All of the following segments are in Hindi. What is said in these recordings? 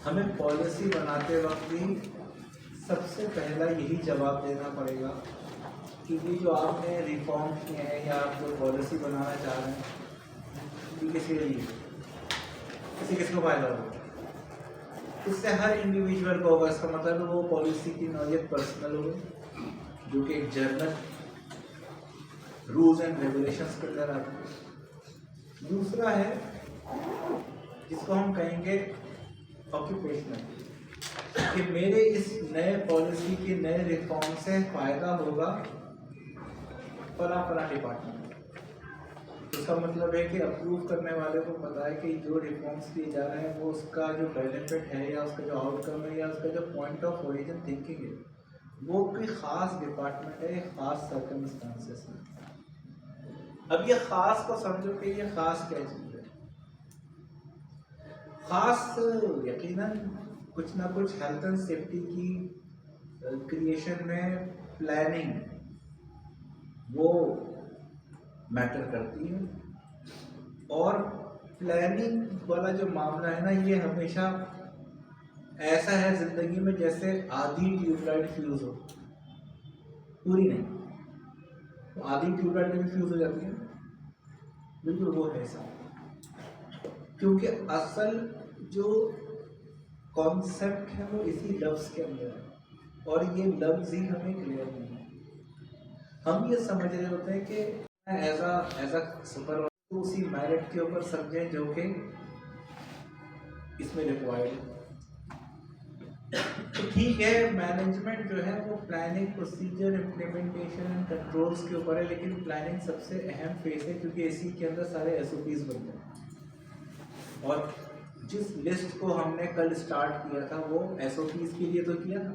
हमें पॉलिसी बनाते वक्त भी सबसे पहला यही जवाब देना पड़ेगा कि ये जो आपने रिफॉर्म किए हैं या आप जो पॉलिसी बनाना चाह रहे हैं ये किसी लिए किसको फायदा होगा। इससे हर इंडिविजुअल को होगा। इसका मतलब वो पॉलिसी की नौयत पर्सनल हो जो कि एक जर्नल रूल्स एंड रेगुलेशंस के अंदर आते हैं। दूसरा है जिसको हम कहेंगे ऑक्यूपेशनल, कि मेरे इस नए पॉलिसी के नए रिफॉर्म से फायदा होगा फला डिपार्टमेंट। इसका मतलब है कि अप्रूव करने वाले को पता है कि जो रिफॉर्म्स किए जा रहे हैं वो उसका जो बेनिफिट है या उसका जो आउटकम है या उसका जो पॉइंट ऑफ ओरिजिन थिंकिंग है वो कोई ख़ास डिपार्टमेंट है, ख़ास सर्कमस्टांसेस में। अब ये ख़ास को समझो कि ये ख़ास क्या चीज़ है। ख़ास यकीनन कुछ ना कुछ हेल्थ एंड सेफ्टी की क्रिएशन में प्लानिंग वो मैटर करती है। और प्लानिंग वाला जो मामला है ना ये हमेशा ऐसा है ज़िंदगी में जैसे आधी ट्यूबलाइट फ्यूज़ हो, पूरी नहीं, तो आधी ट्यूबलाइट में भी फ्यूज़ हो जाती है, बिल्कुल वो है ऐसा। क्योंकि असल जो कॉन्सेप्ट है वो इसी लफ्ज़ के अंदर है और ये लफ्ज़ ही हमें क्लियर नहीं है। हम ये समझ रहे होते हैं कि एज अ सुपर तो उसी मेरिट के ऊपर समझें जो कि इसमें रिक्वायर्ड है। तो ठीक है, मैनेजमेंट जो है वो planning, procedure, implementation and controls के ऊपर है, लेकिन प्लानिंग सबसे अहम फेज है क्योंकि इसी के अंदर सारे एसओपीज बनते हैं। और जिस लिस्ट को हमने कल स्टार्ट किया था वो एसओपीज के लिए तो किया था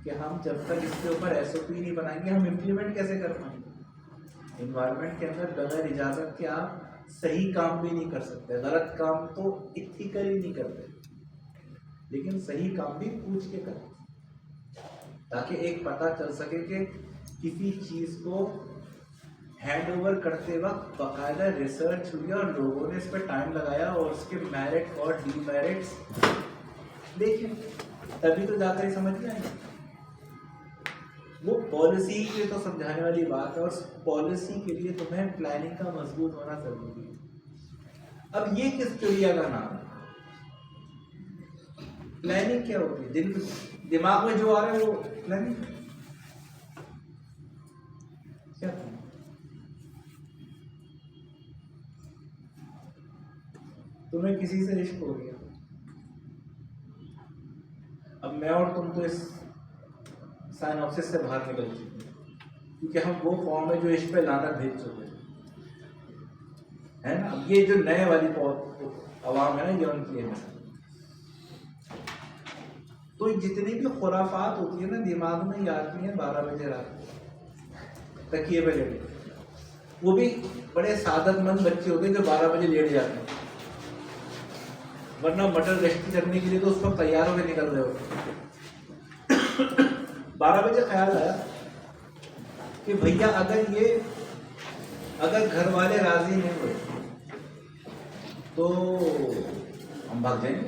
कि हम जब तक इसके ऊपर एसओपी नहीं बनाएंगे हम इम्प्लीमेंट कैसे कर पाएंगे। इन्वायरमेंट के अंदर बगैर इजाज़त के आप सही काम भी नहीं कर सकते। गलत काम तो इथिकली नहीं करते, लेकिन सही काम भी पूछ के करें ताकि एक पता चल सके कि किसी चीज़ को हैंड ओवर करते वक्त बाकायदा रिसर्च हुई और लोगों ने इस पर टाइम लगाया और उसके मेरिट और डीमेरिट्स देखें, तभी तो जाकर ही समझ में आएंगे। वो पॉलिसी के तो समझाने वाली बात है और पॉलिसी के लिए तुम्हें प्लानिंग का मजबूत होना जरूरी है। अब ये किस चिड़िया का नाम है? प्लानिंग क्या होती है? दिमाग में जो आ रहा है वो प्लानिंग क्या? तुम्हें किसी से इश्क हो गया, अब मैं और तुम तो इस साइनॉप्सिस से बाहर निकल चुके हैं क्योंकि हम वो फॉर्म है जो इश्क पे लानत भेज चुके हैं ना। अब ये जो नए वाली अवाम है ना ये उनकी है। तो जितनी भी खुराफात होती है ना दिमाग में ये आती है 12 बजे रात तकिए पे लेटे। वो भी बड़े सादतमंद बच्चे होते हैं जो 12 बजे लेट जाते हैं, वरना मटर रेस्टी करने के लिए तो उस वक्त तैयार होकर निकल रहे होते। 12 बजे ख्याल आया कि भैया अगर घर वाले राजी नहीं हुए तो हम भाग जाएंगे।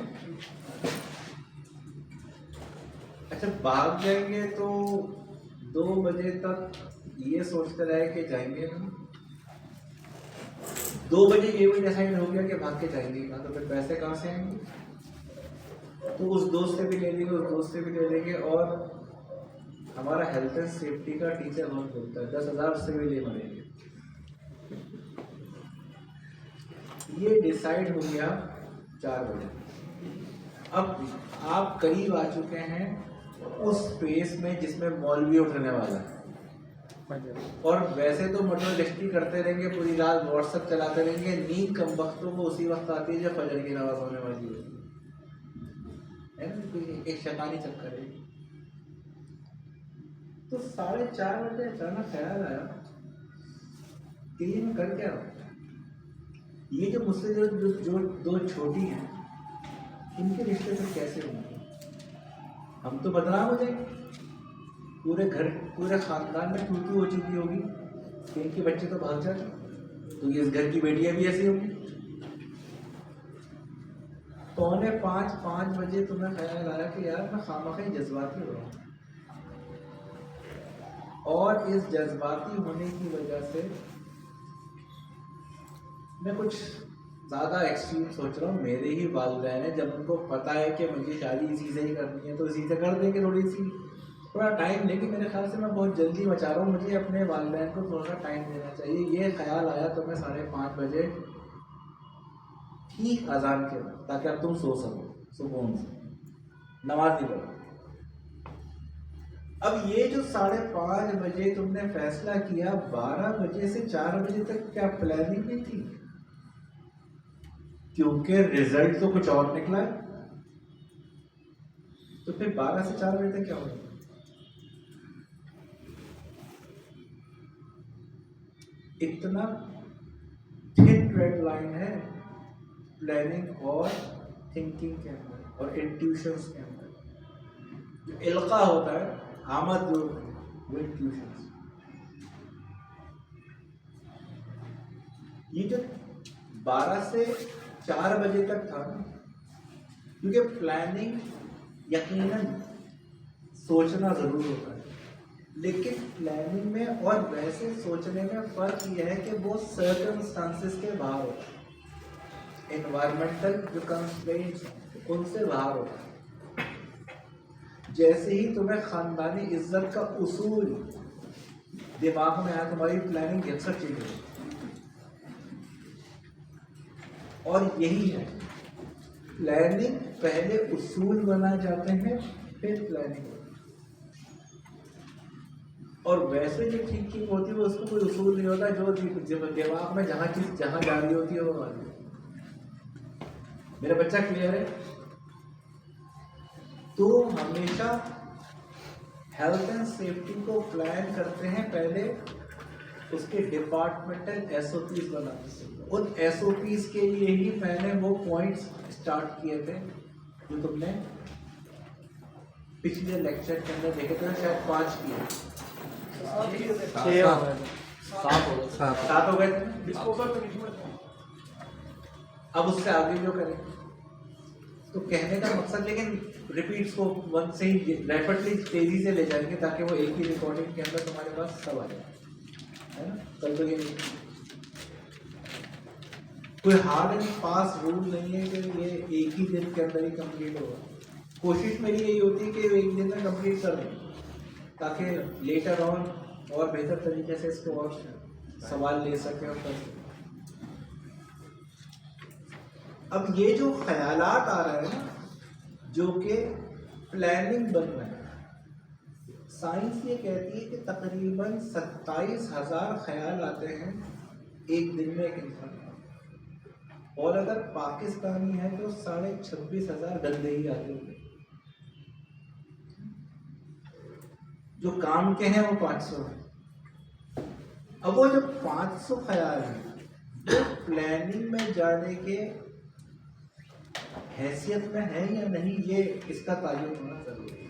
अच्छा, भाग जाएंगे तो 2 बजे तक ये सोचते रहे कि जाएंगे हम। 2 बजे ये भी डिसाइड हो गया कि भाग के जाएंगे ना, तो फिर पैसे कहाँ से आएंगे? तो उस दोस्त से भी ले लेंगे, उस दोस्त से भी ले लेंगे। और हमारा हेल्थ एंड सेफ्टी का टीचर बहुत बोलता है 10,000 से भी ले मरेंगे। ये डिसाइड हो गया 4 बजे। अब आप करीब आ चुके हैं उस स्पेस में जिसमें मौलवी उठने वाला है और वैसे तो मटर लिस्टी करते रहेंगे पूरी रात, व्हाट्सएप चलाते रहेंगे। नींद कम वक्तों को उसी वक्त आती है जब फजर की नमाज होने वाली है ना। एक शैतानी चक्कर है। तो 4:30 बजे अचानक ख्याल आया कि ये मैं कर क्या रहा हूँ। ये जो मुझसे जो 2 छोटी हैं इनके रिश्ते से कैसे होंगे? हम तो बदनाम हो जाएंगे। पूरे खानदान में टूटू हो चुकी होगी कि इनके बच्चे तो भाग जाते, तो ये इस घर की बेटियां भी ऐसी होंगी। 4:45 बजे तुम्हें ख्याल आया कि यार मैं खामखा जज्बाती हो रहा हूँ, और इस जज्बाती होने की वजह से मैं कुछ ज़्यादा एक्सट्रीम सोच रहा हूँ। मेरे ही वालिदैन हैं, जब उनको पता है कि मुझे शादी इसी से ही करनी है तो इसी से कर देंगे, थोड़ा टाइम लेके। मेरे ख्याल से मैं बहुत जल्दी मचा रहा हूँ, मुझे अपने वालिदैन को थोड़ा सा टाइम देना चाहिए। ये ख्याल आया तो मैं 5:30 बजे ठीक अजान के बाद, ताकि अब तुम सो सको सुकून से, नमाज नहीं पढ़ो। अब ये जो 5:30 बजे तुमने फैसला किया, 12 बजे से 4 बजे तक क्या प्लानिंग नहीं थी? क्योंकि रिजल्ट तो कुछ और निकला है, तो फिर 12 से 4 बजे तक क्या होगा? इतना थिन रेड लाइन है प्लानिंग और थिंकिंग के अंदर और इंट्यूशंस के अंदर। जो इल्का होता है, आमद, जो वो इंट्यूशंस, ये जो 12 से 4 बजे तक था ना, क्योंकि प्लानिंग यकीनन सोचना जरूर होता है, लेकिन प्लानिंग में और वैसे सोचने में फर्क यह है कि वो सर्कमस्टांसेस के बाहर होता है, एनवायरमेंटल जो कंस्ट्रेंट्स उनसे बाहर होता है। जैसे ही तुम्हें खानदानी इज्जत का उसूल दिमाग में आया, तुम्हारी प्लानिंग यकसर चेंज होगी। और यही है, प्लानिंग पहले उसूल बनाए जाते हैं, फिर प्लानिंग। और वैसे जो थिंकिंग होती है उसको कोई उसूल नहीं होता, जो दिमाग में जहाँ चीज जहाँ जा रही होती है वो आ रही है। मेरा बच्चा क्लियर है? तो हमेशा हेल्थ एंड सेफ्टी को प्लान करते हैं, पहले उसके डिपार्टमेंटल एसओपीज बनाते हैं। उन एसओपीज के लिए ही मैंने वो पॉइंट्स स्टार्ट किए थे जो तुमने पिछले लेक्चर के अंदर देखे थे, शायद 5 किए, 7 हो गए थे। अब उससे आगे जो करें, तो कहने का मकसद, लेकिन रिपीट्स को वन से ही रैपिडली तेजी से ले जाएंगे ताकि वो एक ही रिकॉर्डिंग के अंदर तुम्हारे पास सब आ जाए, है ना? कल तो ये कोई हार्ड एंड फास्ट रूल नहीं है कि ये एक ही दिन के अंदर ही कंप्लीट होगा। कोशिश मेरी यही होती है कि एक दिन में कंप्लीट कर दें, ताकि लेटर ऑन और बेहतर तरीके से इसको और सवाल ले सकें और कर सकें। अब ये जो ख्यालात आ रहे हैं ना, जो कि प्लानिंग बन रहे हैं, साइंस ये कहती है कि तकरीबन 27,000 ख्याल आते हैं एक दिन में एक इंसान, और अगर पाकिस्तानी है तो 26,500 गंदे ही आते होंगे। जो काम के हैं वो 500 है। अब वो जो 500 ख्याल हैं, वो प्लानिंग में जाने के हैसियत में है या नहीं, ये इसका ताल्लुक होना जरूरी है।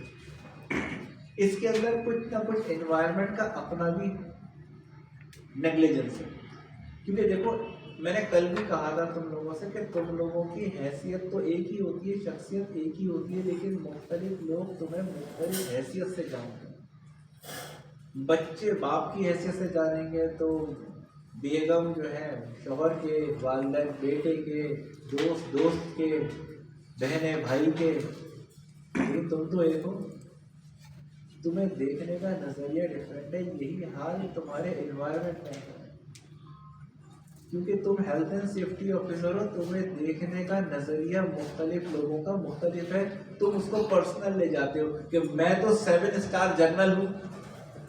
इसके अंदर कुछ ना कुछ एनवायरनमेंट का अपना भी नेग्लिजेंस है, क्योंकि देखो मैंने कल भी कहा था तुम लोगों से कि तुम लोगों की हैसियत तो एक ही होती है, शख्सियत एक ही होती है, लेकिन मुख्तलिफ लोग तुम्हें मुख्तलिफ हैसियत से जानते हैं। बच्चे बाप की हैसियत से जानेंगे, तो बेगम जो है शौहर के, वालिदैन बेटे के, दोस्त के, बहने भाई के। लेकिन तुम तो एक हो, तुम्हें देखने का नज़रिया डिफरेंट है। यही हाल तुम्हारे एनवायरनमेंट में है, क्योंकि तुम हेल्थ एंड सेफ्टी ऑफिसर हो, तुम्हें देखने का नज़रिया मुख्तलिफ लोगों का मुख्तलिफ है। तुम उसको पर्सनल ले जाते हो कि मैं तो 7 स्टार जनरल हूँ,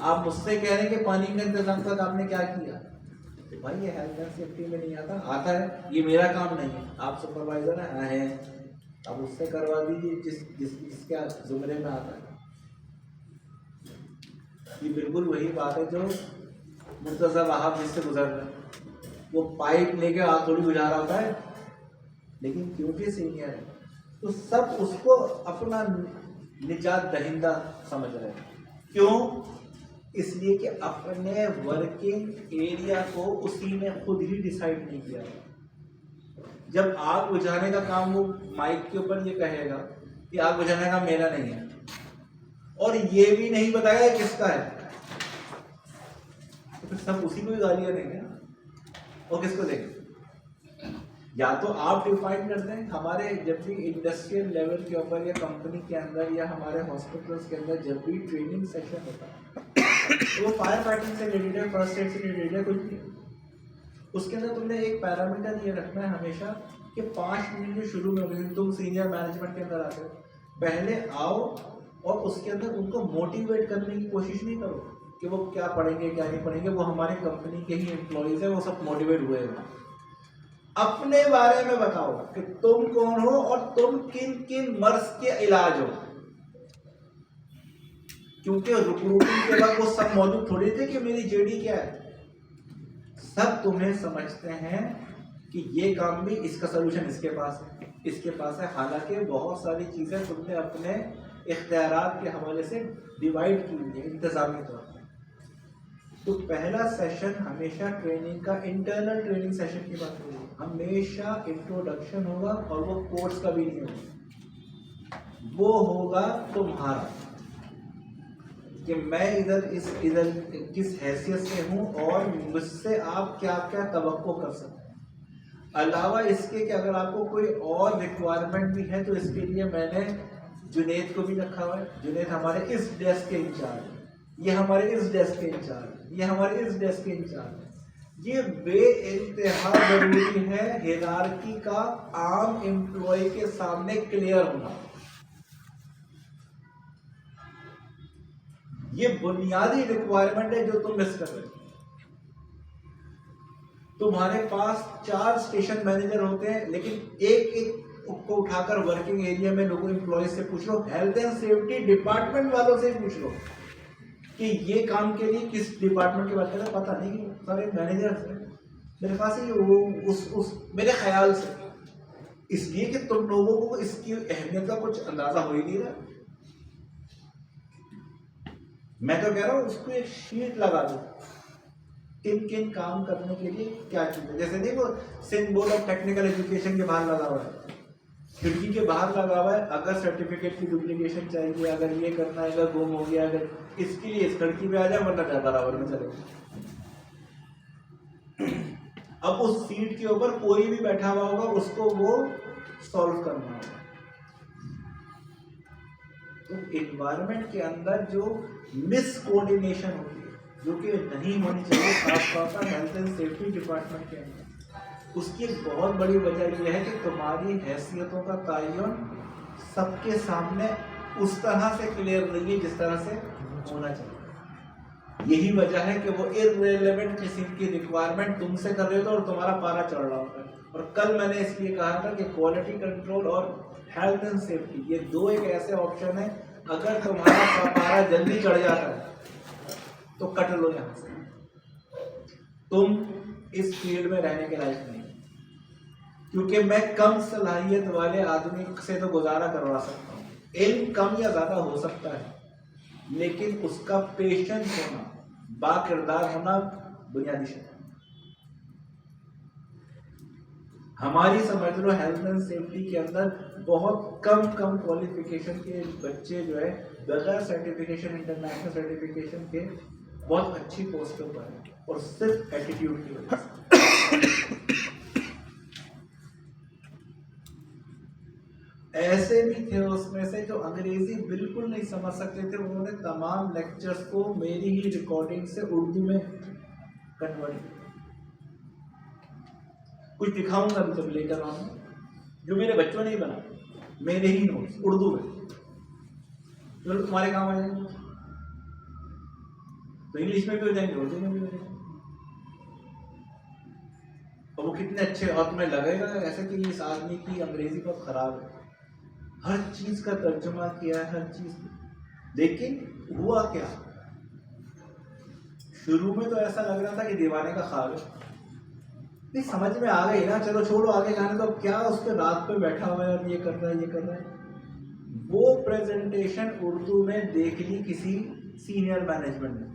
आप मुझसे कह रहे हैं कि पानी का इंतजाम तक आपने क्या किया। तो भाई ये हेल्थ एंड सेफ्टी में नहीं आता है, ये मेरा काम नहीं है। आप सुपरवाइजर हैं, आप उससे करवा दीजिए जिसके जुमरे में आता है। ये बिल्कुल वही बात है जो मुर्तज़ा वहाब जिससे गुजर रहे हैं। वो पाइप लेके आग थोड़ी बुझा रहा होता है, लेकिन क्योंकि सीनियर है तो सब उसको अपना निजात दहिंदा समझ रहे हैं। क्यों? इसलिए कि अपने वर्किंग एरिया को उसी ने खुद ही डिसाइड नहीं किया। जब आग बुझाने का काम वो माइक के ऊपर ये कहेगा कि आग बुझाने का मेरा नहीं है, और ये भी नहीं बताया किसका है, तो फिर सब उसी को ही गालियां देंगे ना, और किसको देंगे? या तो आप डिफाइन करते हैं। हमारे जब भी इंडस्ट्रियल लेवल के ऊपर या कंपनी के अंदर या हमारे हॉस्पिटल्स के अंदर जब भी ट्रेनिंग सेशन होता है तो वो फायर फाइटिंग से रिलेटेड है, फर्स्ट एड से रिलेटेड है, कुछ भी। उसके अंदर तुमने एक पैरामीटर ये रखना है हमेशा कि 5 मिनट जो शुरू में होगी, तुम सीनियर मैनेजमेंट के अंदर आते हो, पहले आओ और उसके अंदर उनको मोटिवेट करने की कोशिश नहीं करो कि वो क्या पढ़ेंगे क्या नहीं पढ़ेंगे, वो हमारे कंपनी के ही एम्प्लॉयज़ हैं, वो सब मोटिवेट हुए हैं। अपने बारे में बताओ कि तुम कौन हो और तुम किन किन मर्ज के इलाज हो, क्योंकि रिक्रूटिंग के बाद वो सब मौजूद थोड़ी थे कि मेरी जेडी क्या है। सब तुम्हें समझते हैं कि ये काम भी, इसका सोल्यूशन इसके पास है, इसके पास है। हालांकि बहुत सारी चीजें तुमने अपने इख्तियारात के हवाले से डिवाइड की हुई है इंतजामी तौर पर। तो पहला सेशन हमेशा ट्रेनिंग का इंटरनल ट्रेनिंग सेशन की बात होगी, हमेशा इंट्रोडक्शन होगा, और वो कोर्स का भी नहीं होगा, वो होगा तुम्हारा कि मैं इधर किस हैसियत से हूँ और मुझसे आप क्या क्या तवक्को कर सकते हैं। अलावा इसके कि अगर आपको कोई और रिक्वायरमेंट भी है तो इसके लिए मैंने जुनेद को भी रखा हुआ है। जुनेद हमारे इस डेस्क के इंचार्ज है, ये हमारे इस डेस्क के इंचार्ज, ये हमारे इस डेस्क के इंचार्ज है। ये बेइंतहा जरूरी है हिरार्की का आम एम्प्लॉय के सामने क्लियर होना। ये बुनियादी रिक्वायरमेंट है जो तुम मिस कर रहे हो। तुम्हारे पास 4 स्टेशन मैनेजर होते हैं, लेकिन एक एक को उठाकर वर्किंग एरिया में लोगों एम्प्लॉय से पूछ लो, हेल्थ एंड सेफ्टी डिपार्टमेंट वालों से पूछ लो कि ये काम के लिए किस डिपार्टमेंट की बात कर रहे हैं, पता नहीं कि सारे मैनेजर्स हैं मेरे पास ही वो उस मेरे ख्याल से, इसलिए कि तुम लोगों को इसकी अहमियत का कुछ अंदाजा हो ही नहीं रहा। मैं तो कह रहा हूँ उसको एक शीट लगा दो, किन किन काम करने के लिए क्या चीज़। जैसे देखो Sindh board of technical education के बाहर लगा हुआ है, खिड़की के बाहर लगा हुआ है, अगर सर्टिफिकेट की डुप्लीकेशन चाहिए, अगर ये करना है, अगर गुम हो गया, अगर इसके लिए इस खिड़की पे आ जाए, वरना बराबर में चले। अब उस सीट के ऊपर कोई भी बैठा हुआ होगा, उसको वो सॉल्व करना होगा। तो एनवायरनमेंट के अंदर जो मिस कोऑर्डिनेशन होती है, जो कि नहीं होनी चाहिए खासतौर पर हेल्थ एंड सेफ्टी डिपार्टमेंट के अंदर, उसकी एक बहुत बड़ी वजह यह है कि तुम्हारी हैसियतों का तयन सबके सामने उस तरह से क्लियर नहीं है जिस तरह से होना चाहिए। यही वजह है कि वो इररिलेवेंट किस्म की रिक्वायरमेंट तुमसे कर रहे हो और तुम्हारा पारा चढ़ रहा होता है। और कल मैंने इसलिए कहा था कि क्वालिटी कंट्रोल और हेल्थ एंड सेफ्टी ये दो एक ऐसे ऑप्शन है, अगर तुम्हारा पारा जल्दी चढ़ जाता है तो कट लो यहाँ से, तुम इस फील्ड में रहने के लायक नहीं। क्योंकि मैं कम सलाहियत वाले आदमी से तो गुजारा करवा सकता हूँ, इल्म कम या ज्यादा हो सकता है, लेकिन उसका पेशेंस होना, बाकिरदार होना बुनियादी शर्त है। हमारी समझ लो हेल्थ एंड सेफ्टी के अंदर बहुत कम क्वालिफिकेशन के बच्चे जो है बगैर सर्टिफिकेशन, इंटरनेशनल सर्टिफिकेशन के बहुत अच्छी पोस्टों पर है, और सिर्फ एटीट्यूड की वजह से। ऐसे भी थे उसमें से जो अंग्रेजी बिल्कुल नहीं समझ सकते थे, उन्होंने तमाम लेक्चर्स को मेरी ही रिकॉर्डिंग से उर्दू में कन्वर्ट किया। कुछ दिखाऊंगा भी जब लेकर आऊंगा, जो मेरे बच्चों ने ही बना, मेरे ही नोट्स उर्दू में, जो तुम्हारे काम आ जाएंगे तो इंग्लिश में भी हो जाएंगे, उर्दू में भी हो जाएंगे। और वो कितने अच्छे, और तुम्हें लगेगा ऐसा कि इस आदमी की अंग्रेजी बहुत खराब है, हर चीज का तर्जुमा किया है, हर चीज। लेकिन हुआ क्या, शुरू में तो ऐसा लग रहा था कि दीवाने का ख्वाब है, नहीं समझ में आ गई ना, चलो छोड़ो आगे जाने, तो क्या उस पर रात पे बैठा हुआ है और ये कर रहा है, ये कर रहा है। वो प्रेजेंटेशन उर्दू में देख ली किसी सीनियर मैनेजमेंट ने,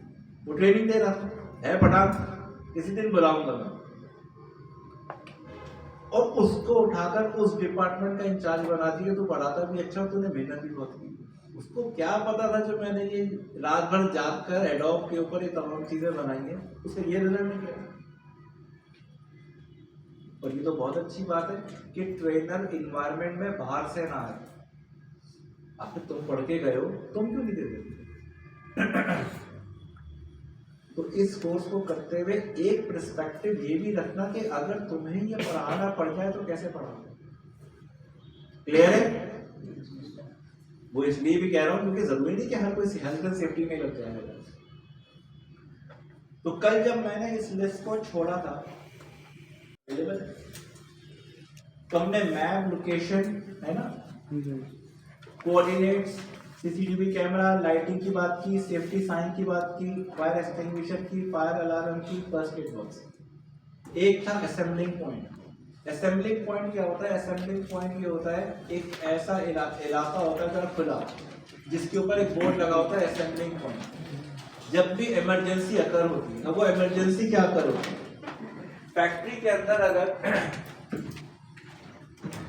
वो ट्रेनिंग दे रहा था, है पठान, किसी दिन बुलाऊंगा मैं। और उसको उठाकर उस डिपार्टमेंट का इंचार्ज बना दिया। तो पढ़ाता भी अच्छा, तूने मेहनत भी बहुत की। उसको क्या पता था जो मैंने ये रात भर जाग कर एडोब के ऊपर ये तमाम चीजें बनाई हैं, उससे ये रिजल्ट निकलेगा। और ये तो बहुत अच्छी बात है कि ट्रेनर इन्वायरमेंट में बाहर से ना आए। आखिर तुम पढ़ के गए हो, तुम क्यों नहीं देते? तो इस कोर्स को करते हुए एक पर्सपेक्टिव ये भी रखना कि अगर तुम्हें ये पढ़ाना पड़ जाए तो कैसे पढ़ाओगे। क्लियर है? वो इसलिए भी कह रहा हूं क्योंकि जरूरी नहीं कि हर कोई हेल्थ एंड सेफ्टी में लग जाएगा। तो कल जब मैंने इस लिस्ट को छोड़ा था, तो हमने मैप, लोकेशन, है ना, कोऑर्डिनेट्स, सीसीटीवी कैमरा, लाइटिंग की बात की, सेफ्टी साइन की बात की, फायर एक्सटिंग्विशर की, फायर अलार्म की, फर्स्ट एड बॉक्स। एक था असेंबलिंग पॉइंट। असेंबलिंग पॉइंट क्या होता है? असेंबलिंग पॉइंट ये होता है एक ऐसा इलाका होता है जरा खुला, जिसके ऊपर एक बोर्ड लगा होता है असेंबलिंग पॉइंट। जब भी इमरजेंसी अकर होती है, अब वो इमरजेंसी क्या अकर होती है? फैक्ट्री के अंदर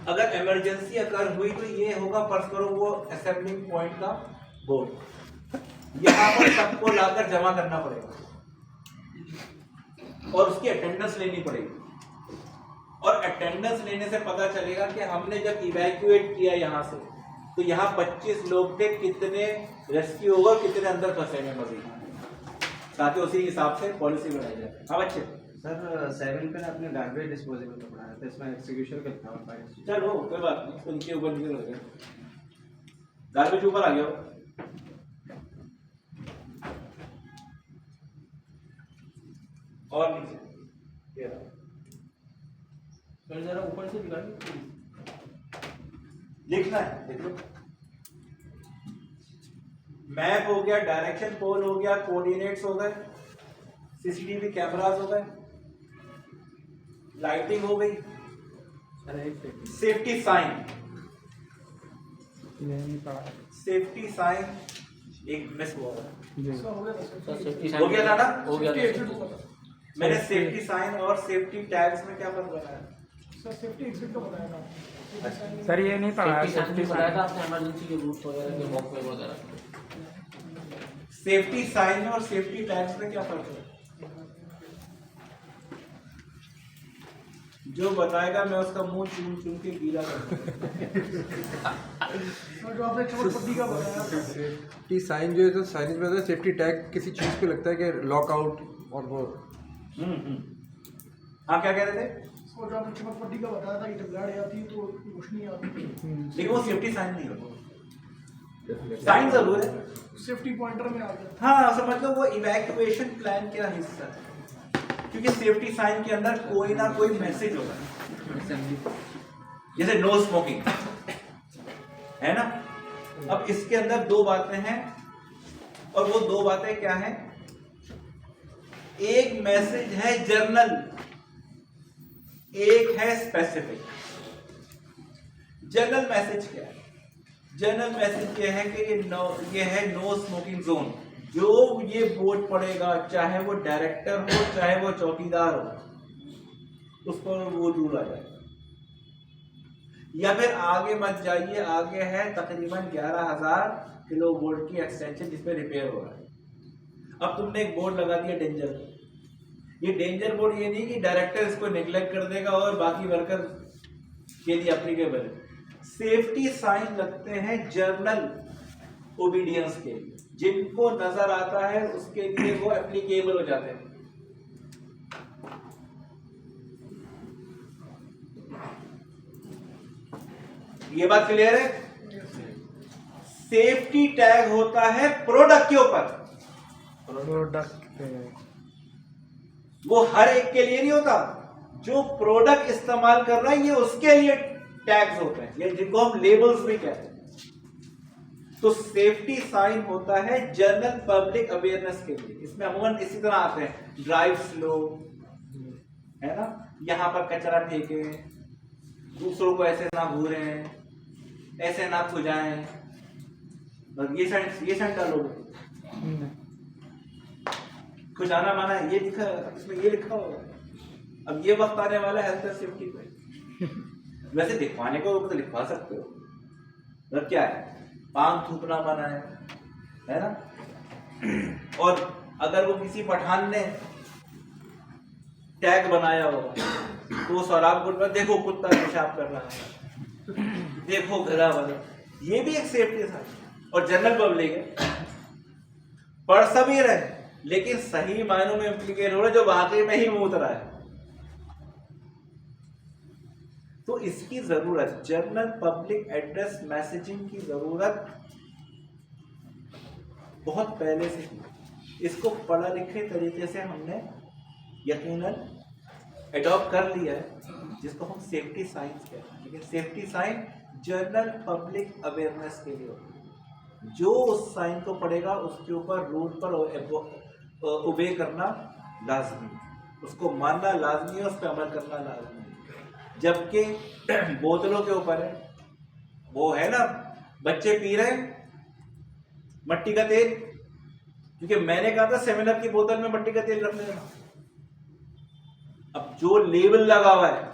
अगर इमरजेंसी अगर हुई तो ये होगा, फर्स्ट करो वो असेंबलिंग पॉइंट का बोर्ड, यहाँ पर सबको लाकर जमा करना पड़ेगा और उसकी अटेंडेंस लेनी पड़ेगी। और अटेंडेंस लेने से पता चलेगा कि हमने जब इवैक्यूएट किया यहाँ से, तो यहाँ 25 लोग थे, कितने रेस्क्यू होगा, कितने अंदर फंसे हैं मजीद, ताकि उसी हिसाब से पॉलिसी बनाई जाए। हाँ बच्चे, सर 7 पे आपने गार्बेज डिस्पोजेबल का पढ़ाया था, इसमें एक्सक्यूशन का था। चलो कोई बात नहीं, इसको नीचे ऊपर नीचे कर गया, गार्बेज ऊपर आ गया और नीचे ये रहा। जरा ऊपर से दिखाइए, लिखना है, देख लो। मैप हो गया, डायरेक्शन पोल हो गया, कोऑर्डिनेट्स हो गए, सीसीटीवी कैमरास हो गए, लाइटिंग हो गई, सेफ्टी साइन, सेफ्टी साइन एक मिस हुआ हो गया था ना? हो गया। मैंने सेफ्टी साइन और सेफ्टी टैग्स में क्या फर्क बताया? सर सेफ्टी एग्जिट का बताया था सर ये नहीं पढ़ाया, सेफ्टी बताया था आपने, इमरजेंसी के रूट्स वगैरह के वॉकवे वगैरह। सेफ्टी साइन और सेफ्टी टैग्स में क्या फर्क है? जो बताएगा मैं उसका मुंह चूम चूम के गीला कर जो आपने चोट का बताया। सेफ्टी साइन जो है तो साइनेज में होता है, सेफ्टी टैग किसी चीज़ पे लगता है कि लॉकआउट और वो। हाँ क्या कह रहे थे? जो आपने चमक पट्टी का बताया था कि जब गाड़ी आती है तो रोशनी आती है, लेकिन वो सेफ्टी साइन नहीं होता, साइन जरूर है, सेफ्टी पॉइंटर में आ गया। हाँ समझ लो वो इवैक्यूएशन प्लान का हिस्सा है, क्योंकि सेफ्टी साइन के अंदर कोई ना कोई मैसेज होगा, जैसे नो स्मोकिंग है ना। अब इसके अंदर दो बातें हैं, और वो दो बातें क्या हैं? एक मैसेज है जर्नल, एक है स्पेसिफिक। जनरल मैसेज क्या है? जनरल मैसेज ये है कि ये है नो स्मोकिंग जोन। जो ये बोर्ड पड़ेगा, चाहे वो डायरेक्टर हो चाहे वो चौकीदार हो, उस पर वो रूल आ जाएगा। या फिर आगे मत जाइए, आगे है तकरीबन 11,000 किलो वोल्ट की एक्सटेंशन जिसपे रिपेयर हो रहा है। अब तुमने एक बोर्ड लगा दिया डेंजर। ये डेंजर बोर्ड ये नहीं कि डायरेक्टर इसको नेग्लेक्ट कर देगा और बाकी वर्कर के लिए एप्लीकेबल है। सेफ्टी साइन लगते हैं जर्नल ओबीडियंस के लिए, जिनको नजर आता है उसके लिए वो एप्लीकेबल हो जाते हैं। ये बात क्लियर है? सेफ्टी टैग होता है प्रोडक्ट के ऊपर, वो हर एक के लिए नहीं होता। जो प्रोडक्ट इस्तेमाल कर रहा है ये उसके लिए टैग्स होते हैं, ये जिनको हम लेबल्स भी कहते हैं। तो सेफ्टी साइन होता है जनरल पब्लिक अवेयरनेस के लिए। इसमें अमूमन इसी तरह आते हैं, ड्राइव स्लो, है ना, यहां पर कचरा फेंके, दूसरों को ऐसे ना घूरें, ऐसे ना खुजाएं, ये साइन डालोगे, खुजाना माना ये लिखा, इसमें ये लिखा होगा। अब ये वक्त आने वाला है हेल्थ एंड सेफ्टी पे, वैसे लिखवाने को तो लिखवा सकते हो, मतलब क्या है, पान थूकना मना है ना। और अगर वो किसी पठान ने टैग बनाया होगा तो वो सौराब बोल रहा है देखो कुत्ता पेशाब कर रहा है, देखो गला वाला, ये भी एक सेफ्टी था। और जनरल पब्लिक है, पढ़ सभी रहे लेकिन सही मायनों में इम्प्लीकेट हो रहा है जो वाकई में ही मुंह उतरा है। तो इसकी जरूरत, जनरल पब्लिक एड्रेस मैसेजिंग की जरूरत बहुत पहले से थी। इसको पढ़ा लिखे तरीके से हमने यकीनन एडॉप्ट कर लिया है, जिसको हम सेफ्टी साइंस कहते हैं। लेकिन safety sign general public awareness के लिए होती है। जो उस साइन को पढ़ेगा उसके ऊपर रूल पर ओबे करना लाजमी, उसको मानना लाजमी है, उस पर अमल करना लाजमी है। जबकि बोतलों के ऊपर है, वो है ना, बच्चे पी रहे मट्टी का तेल, क्योंकि मैंने कहा था 7 अप की बोतल में मट्टी का तेल रखने देना। अब जो लेबल लगा हुआ है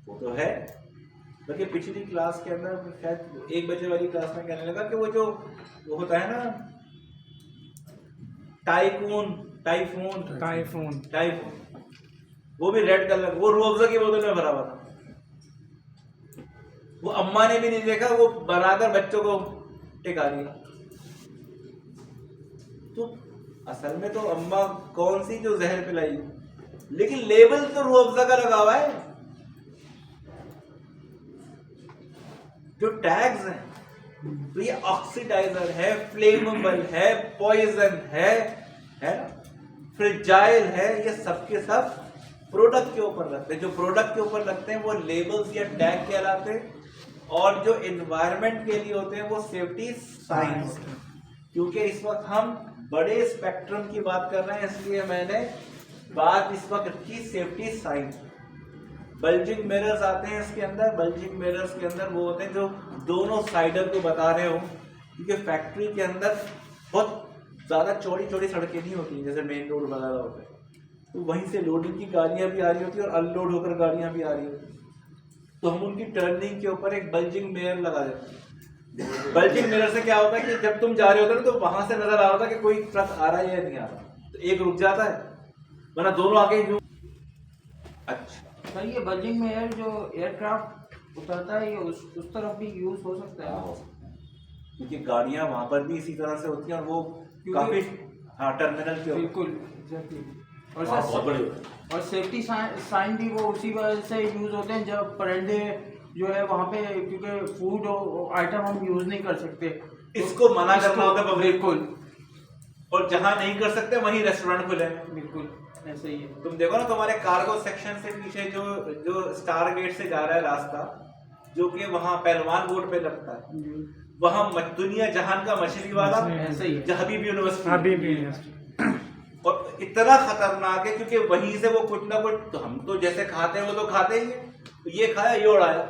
वो तो है, बल्कि पिछली क्लास के अंदर शायद 1 बजे वाली क्लास में कहने लगा कि वो जो वो होता है ना टाइफून, वो भी रेड कलर, वो रूह अफ़ज़ा की बोतल में भरा हुआ था। वो अम्मा ने भी नहीं देखा, वो बनाकर बच्चों को टिका दिया। तो असल में तो अम्मा कौन सी जो जहर पिलाई, लेकिन लेबल तो रूह अफ़ज़ा का लगा हुआ है। जो टैग्स हैं तो ये ऑक्सीडाइजर है, फ्लेमेबल है, पॉइजन है ना, फ्रिजाइल है, ये सब के सब प्रोडक्ट के ऊपर लगते हैं। जो प्रोडक्ट के ऊपर लगते हैं वो लेबल्स या टैग कहलाते हैं, और जो एनवायरनमेंट के लिए होते हैं वो सेफ्टी साइंस। क्योंकि इस वक्त हम बड़े स्पेक्ट्रम की बात कर रहे हैं, इसलिए मैंने बात इस वक्त की सेफ्टी साइंस। बल्जिंग मिरर्स आते हैं इसके अंदर, बल्जिंग मिरर्स के अंदर वो होते हैं जो दोनों साइडर को बता रहे हो, क्योंकि फैक्ट्री के अंदर बहुत ज़्यादा चौड़ी चौड़ी सड़कें नहीं होती जैसे मेन रोड वगैरह होते हैं, तो वहीं से लोडिंग की गाड़ियाँ भी आ रही होती है और अनलोड होकर गाड़ियाँ भी आ रही होती हैं। तो हम उनकी टर्निंग के ऊपर एक बल्जिंग मिरर लगा देते हैं। बल्जिंग मिरर से क्या होता है कि जब तुम जा रहे होते हो तो वहां से नजर आ रहा होता है कि कोई ट्रक आ रहा है या नहीं आ रहा, तो एक रुक जाता है, वरना दोनों आगे यूं। अच्छा सर, ये बल्जिंग मिरर जो एयरक्राफ्ट उतरता है ये उस तरफ भी यूज हो सकता है, क्योंकि गाड़ियां वहां पर भी इसी तरह से होती हैं और वो काफी टर्मिनल के बिल्कुल एग्जैक्टली। और बहुत बड़े और सेफ्टी साइन भी वो उसी वजह से यूज होते हैं जब परिंदे जो है वहाँ पे, क्योंकि फूड आइटम हम यूज नहीं कर सकते, इसको मना करना होता है बिल्कुल। और जहाँ नहीं कर सकते वहीं रेस्टोरेंट खुले हैं, बिल्कुल ऐसे ही है। तुम देखो ना तुम्हारे कार्गो सेक्शन से पीछे जो स्टार गेट से जा रहा है रास्ता, जो कि वहाँ पहलवान बोर्ड पे लगता है, वहाँ दुनिया जहान का मछली वाला ऐसे ही है। हबीब यूनिवर्सिटी, और इतना खतरनाक है क्योंकि वहीं से वो कुछ ना कुछ, तो हम तो जैसे खाते हैं वो तो खाते ही है, तो ये खाया ये उड़ाया।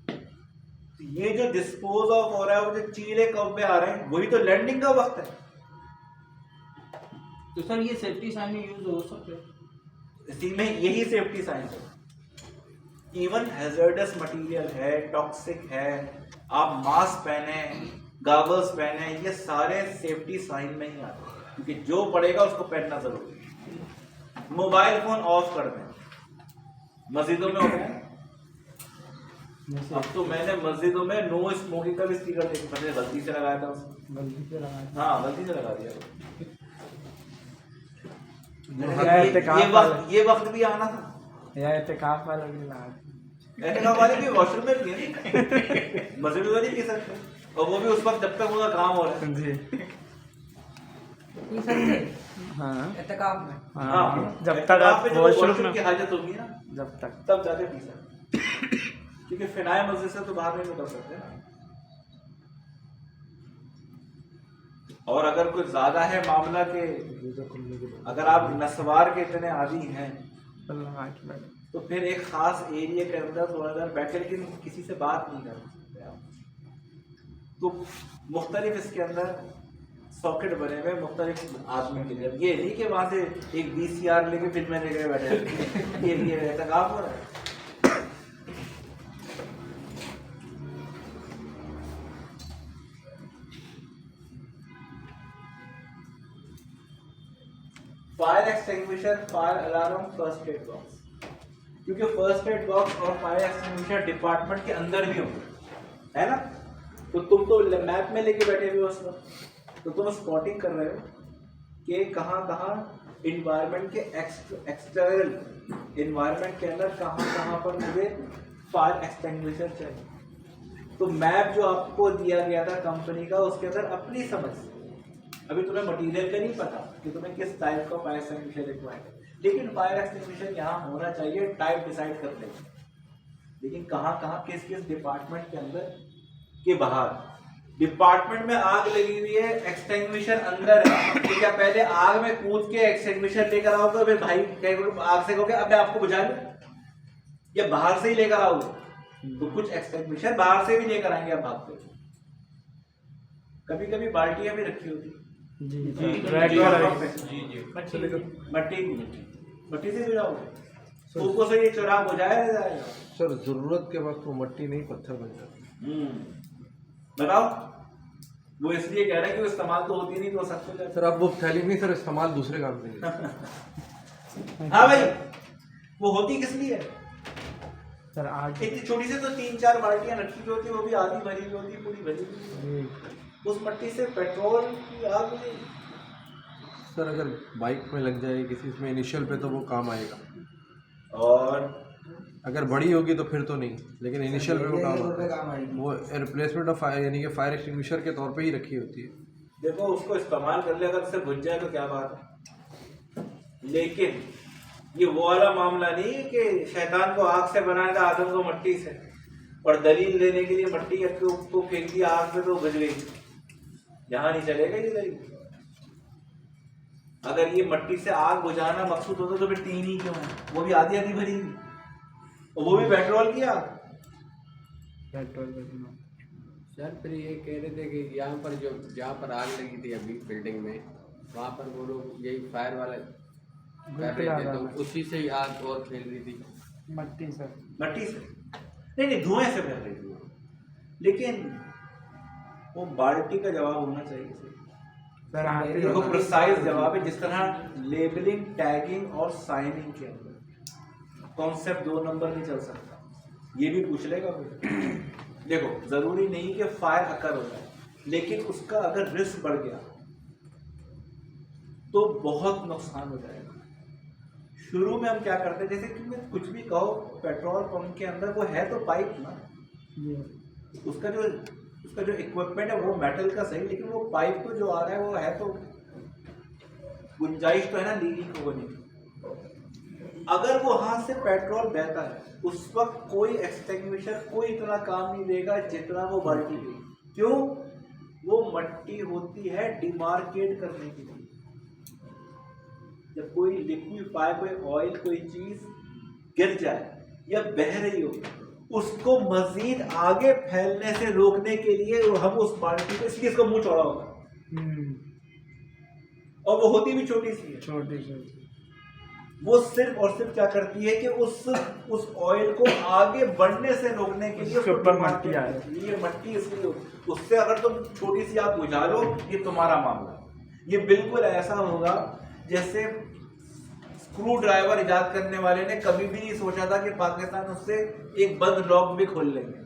तो ये जो डिस्पोज ऑफ हो रहा है, वो जो चीले कौवे आ रहे हैं, वही तो लैंडिंग का वक्त है। तो सर ये सेफ्टी साइन में यूज हो सकते हैं, इसी में यही सेफ्टी साइन है। इवन हैजर्डस मटेरियल है, टॉक्सिक है, आप मास्क पहने, गॉगल्स पहने, ये सारे सेफ्टी साइन में ही आते हैं, क्योंकि जो पड़ेगा उसको पहनना जरूरी है। मोबाइल फोन ऑफ कर दें, मस्जिदों में होता है। अब तो मैंने मस्जिदों में नो स्मोकिंग का भी स्टिकर देखा, मैंने गलती से लगाया था उसको, हाँ गलती से लगा दिया। ये वक्त भी आना था, एहतिकाफ वाला भी लगा, एहतिकाफ वाले भी वॉशरूम में भी है, मस्जिद में नहीं पी सकते, और वो भी उस वक्त जब तक उनका काम हो रहा है जी। पी सकते हाँ एहतिकाफ में, हाँ, जब तक आप वॉशरूम की हाजत होगी ना जब तक तब जाके पी सकते, क्योंकि फिनाय मस्जिद से तो बाहर नहीं निकल सकते ना। और अगर कुछ ज्यादा है मामला के, अगर आप नस्वार के इतने आदी हैं तो फिर एक खास एरिया के अंदर थोड़ा देर बैठे, लेकिन किसी से बात नहीं कर सकते आप। तो मुख्तलिफ इसके अंदर सॉकेट बने हुए मुख्तलिफ आदमी के लिए। ये नहीं कि वहां से एक VCR लेके फिल्में लेके बैठे ये ऐसा काम हो रहा है। Fire extinguisher, fire alarm, first aid box, क्योंकि फर्स्ट एड बॉक्स और फायर एक्सटिंग्विशर डिपार्टमेंट के अंदर भी होंगे, है ना। तो तुम तो मैप में लेके बैठे हुए हो उस वक्त, तो तुम स्पॉटिंग कर रहे हो कि कहाँ कहाँ इन्वायरमेंट के एक्सटर्नल इन्वायरमेंट के अंदर कहाँ पर मुझे फायर एक्सटिंग्विशर चाहिए। तो मैप जो आपको दिया गया था कंपनी का, उसके अंदर अपनी समझ से, अभी तुम्हें मटेरियल का नहीं पता कि तुम्हें किस टाइप का फायर एक्सटिंग्विशर रिक्वायर्ड है, लेकिन फायर एक्सटिंग्विशर यहाँ होना चाहिए, टाइप डिसाइड कर लेंगे। लेकिन कहाँ कहाँ किस किस डिपार्टमेंट के अंदर के बाहर। डिपार्टमेंट में आग लगी हुई है, एक्सटिंग्विशर अंदर है, तो क्या पहले आग में कूद के एक्सटिंग्विशर लेकर आओगे, फिर भाई आग से कहोगे अब मैं आपको बुझा लूं, या बाहर से ही लेकर आओगे? तो कुछ एक्सटिंग्विशर बाहर से भी लेकर आएंगे आप भागते। कभी कभी बाल्टियां भी रखी होती मट्टी से बुझाओगे, तो उसको से ये चुराव बुझाया जाएगा। सर जरूरत के वक्त वो मट्टी नहीं पत्थर बन जाता। बताओ, वो इसलिए कह रहे हैं कि इस्तेमाल तो होती नहीं, तो सकते हैं। सर अब वो थैली नहीं सर, इस्तेमाल दूसरे काम के लिए। हाँ भाई, वो होती किस लिए है? सर आग इतनी छोटी से तो 3-4 बाल्टियां रखी होती, वो भी आधी भरी हुई होती, पूरी भरी हुई। उस मट्टी से पेट्रोल की आग नहीं। सर अगर बाइक में लग जाए किसी इसमें इनिशियल पे तो वो काम आएगा, और अगर बड़ी होगी तो फिर तो नहीं, लेकिन इनिशियल पे वो काम आएगी। वो रिप्लेसमेंट ऑफ फायर यानी कि फायर एक्सटिंग्विशर के तौर पे ही रखी होती है। देखो, उसको इस्तेमाल कर ले, अगर उससे बुझ जाए तो क्या बात है। लेकिन ये वो वाला मामला नहीं है कि शैतान को आग से बनाया था, आदम को मट्टी से, और दलील देने के लिए मट्टी को फेंक दिया आग में तो बुझ गई। यहाँ नहीं चलेगा ये दलील। अगर ये मट्टी से आग बुझाना मकसूद होता तो फिर 3 ही क्यों है? वो भी आधी आधी भरी, और वो भी पेट्रोल की आग। सर फिर ये कह रहे थे कि यहाँ पर जो जहाँ पर आग लगी थी अभी बिल्डिंग में, वहाँ पर वो लोग यही फायर वाले कर रहे थे, तो उसी से ही आग और फैल रही थी। मट्टी सर, मट्टी से नहीं, धुएं से फैल रही थी। लेकिन वो बाल्टी का जवाब होना चाहिए सर आते देखो, प्रिसाइज जवाब है। जिस तरह लेबलिंग, टैगिंग और साइनिंग के अंदर कॉन्सेप्ट 2 नंबर नहीं चल सकता, ये भी पूछ लेगा कोई। देखो, जरूरी नहीं कि फायर अकर हो जाए, लेकिन उसका अगर रिस्क बढ़ गया तो बहुत नुकसान हो जाएगा। शुरू में हम क्या करते हैं, जैसे कि कुछ भी कहो, पेट्रोल पंप के अंदर वो है तो पाइप ना, उसका जो इक्विपमेंट है वो मेटल का सही, लेकिन वो पाइप तो जो आ रहा है वो है तो गुंजाइश तो है ना लीक होने की। अगर वो हाथ से पेट्रोल बहता है, उस वक्त कोई एक्सटिंग्विशर कोई इतना काम नहीं देगा जितना वो बाल्टी देगी। क्यों? वो मट्टी होती है डिमार्केट करने के लिए। जब कोई लिक्विफाई, कोई ऑयल, कोई चीज गिर जाए या बह रही हो, उसको मजीद आगे फैलने से रोकने के लिए हम उस बाल्टी को, इसलिए इसका मुंह चौड़ा होगा, और वो होती भी छोटी सी है। छोटी वो सिर्फ और सिर्फ क्या करती है कि उस ऑयल को आगे बढ़ने से रोकने के लिए उसके ऊपर मट्टी आ रही है। ये मट्टी इसलिए, उससे अगर तुम छोटी सी आग बुझा लो, ये तुम्हारा मामला। ये बिल्कुल ऐसा होगा जैसे स्क्रू ड्राइवर इजाद करने वाले ने कभी भी नहीं सोचा था कि पाकिस्तान उससे एक बंद लॉक भी खोल लेंगे।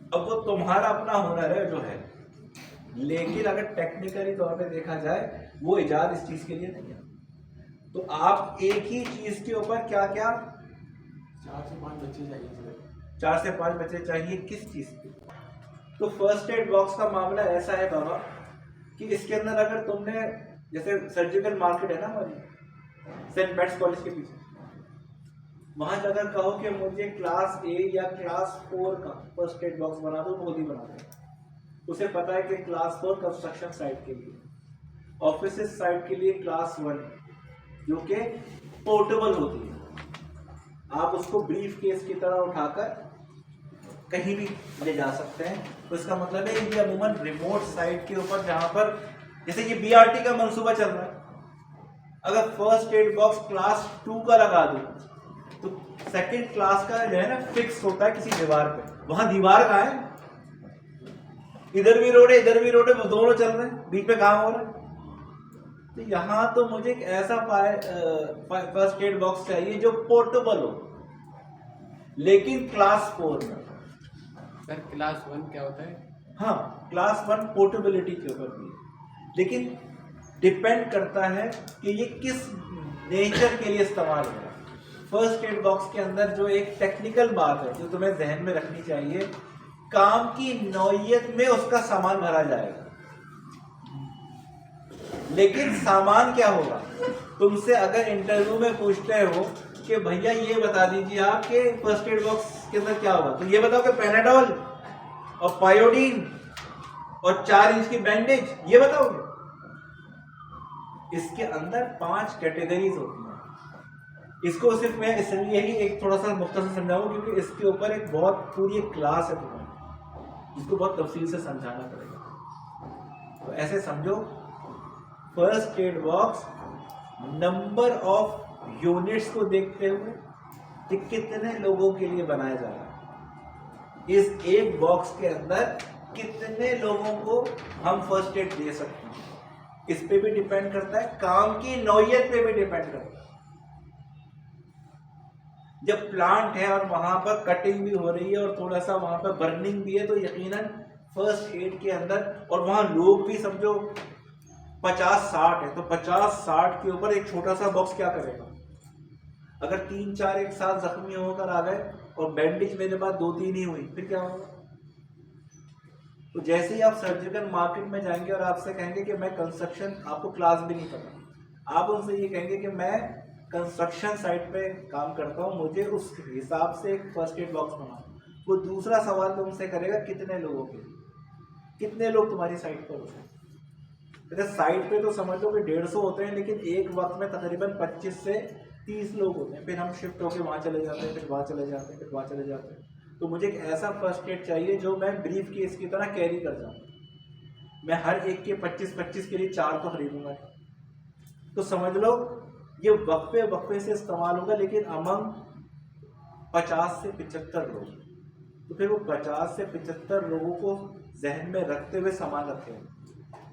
अब वो तुम्हारा अपना हुनर है जो है, लेकिन अगर टेक्निकली तौर पे देखा जाए वो इजाद इस चीज के लिए नहीं है। तो आप एक ही चीज के ऊपर क्या क्या 4 से 5 बच्चे चाहिए, 4 से 5 बच्चे चाहिए किस चीज के? तो फर्स्ट एड बॉक्स का मामला ऐसा है बाबा कि इसके अंदर अगर तुमने, जैसे सर्जिकल मार्केट है ना हमारी सेंट मैट्स कॉलेज के पीछे, वहां जाकर कहो कि मुझे क्लास A या क्लास 4 का फर्स्ट एड बॉक्स बना दो, वो नहीं बना दो। उसे पता है कि क्लास 4 कंस्ट्रक्शन साइट के लिए, ऑफिस साइट के लिए क्लास 1 जो कि पोर्टेबल होती है, आप उसको ब्रीफ केस की तरह उठाकर कहीं भी ले जा सकते हैं। तो इसका मतलब है ये अमूमन रिमोट साइट के ऊपर जहाँ पर जैसे ये BRT का मंसूबा चल रहा है, अगर फर्स्ट एड बॉक्स क्लास 2 का लगा दूं तो सेकंड क्लास का जो है ना फिक्स होता है किसी दीवार पे, वहां दीवार कहाँ है, इधर भी रोड है इधर भी रोड है, वो दोनों चल रहे हैं, बीच में काम हो रहा है। तो यहाँ तो मुझे एक ऐसा फर्स्ट एड बॉक्स चाहिए जो पोर्टेबल हो, लेकिन क्लास 4 में। सर क्लास 1 क्या होता है? हाँ, क्लास 1 पोर्टेबिलिटी के ऊपर भी है, लेकिन डिपेंड करता है कि ये किस नेचर के लिए इस्तेमाल हो रहा है। फर्स्ट एड बॉक्स के अंदर जो एक टेक्निकल बात है जो तुम्हें जहन में रखनी चाहिए, काम की नौइयत में उसका सामान भरा जाएगा, लेकिन सामान क्या होगा, तुमसे अगर इंटरव्यू में पूछते हो कि भैया ये बता दीजिए आपके फर्स्ट एड बॉक्स के अंदर क्या होगा, तो ये बताओ कि पैनाडोल और पायोडीन और 4 इंच की बैंडेज, ये बताओगे? इसके अंदर 5 कैटेगरीज होती हैं। इसको सिर्फ मैं इसलिए ही एक थोड़ा सा मुख्तसर समझाऊं क्योंकि इसके ऊपर एक बहुत पूरी एक क्लास है तुम्हारी, जिसको बहुत तफसील से समझाना पड़ेगा। तो ऐसे समझो, first aid box number of units को देखते हुए कि कितने लोगों के लिए बनाया जा रहा है, इस एक बॉक्स के अंदर कितने लोगों को हम फर्स्ट एड दे सकते हैं, इस पे भी डिपेंड करता है, काम की नौइयत पे भी डिपेंड करता है। जब प्लांट है और वहां पर कटिंग भी हो रही है और थोड़ा सा वहां पर बर्निंग भी है, तो यकीनन फर्स्ट एड के अंदर, और वहां लोग भी समझो 50-60 है, तो 50-60 के ऊपर एक छोटा सा बॉक्स क्या करेगा? अगर 3-4 एक साथ जख्मी होकर आ गए और बैंडेज मेरे पास 2-3 ही हुई, फिर क्या होगा? तो जैसे ही आप सर्जिकल मार्केट में जाएंगे और आपसे कहेंगे कि मैं कंस्ट्रक्शन, आपको क्लास भी नहीं पता, आप उनसे ये कहेंगे कि मैं कंस्ट्रक्शन साइट पे काम करता हूँ, मुझे उस हिसाब से एक फर्स्ट एड बॉक्स बनाओ, वो दूसरा सवाल तुमसे करेगा कितने लोगों के, कितने लोग तुम्हारी साइट पर होते हैं। साइट पे तो समझ लो कि 150 होते हैं, लेकिन एक वक्त में तकरीबन 25 से 30 लोग होते हैं, फिर हम शिफ्ट होकर वहाँ चले जाते हैं, फिर वहाँ चले जाते हैं, फिर वहाँ चले जाते हैं। तो मुझे एक ऐसा फर्स्ट एड चाहिए जो मैं ब्रीफ केस की तरह कैरी कर जाऊँ। मैं हर एक के 25-25 के लिए 4 तो खरीदूंगा। तो समझ लो ये वक्फे से इस्तेमाल होगा, लेकिन अमंग 50 से 75 लोग, तो फिर वो 50 से 75 लोगों को जहन में रखते हुए सामान रखेगा।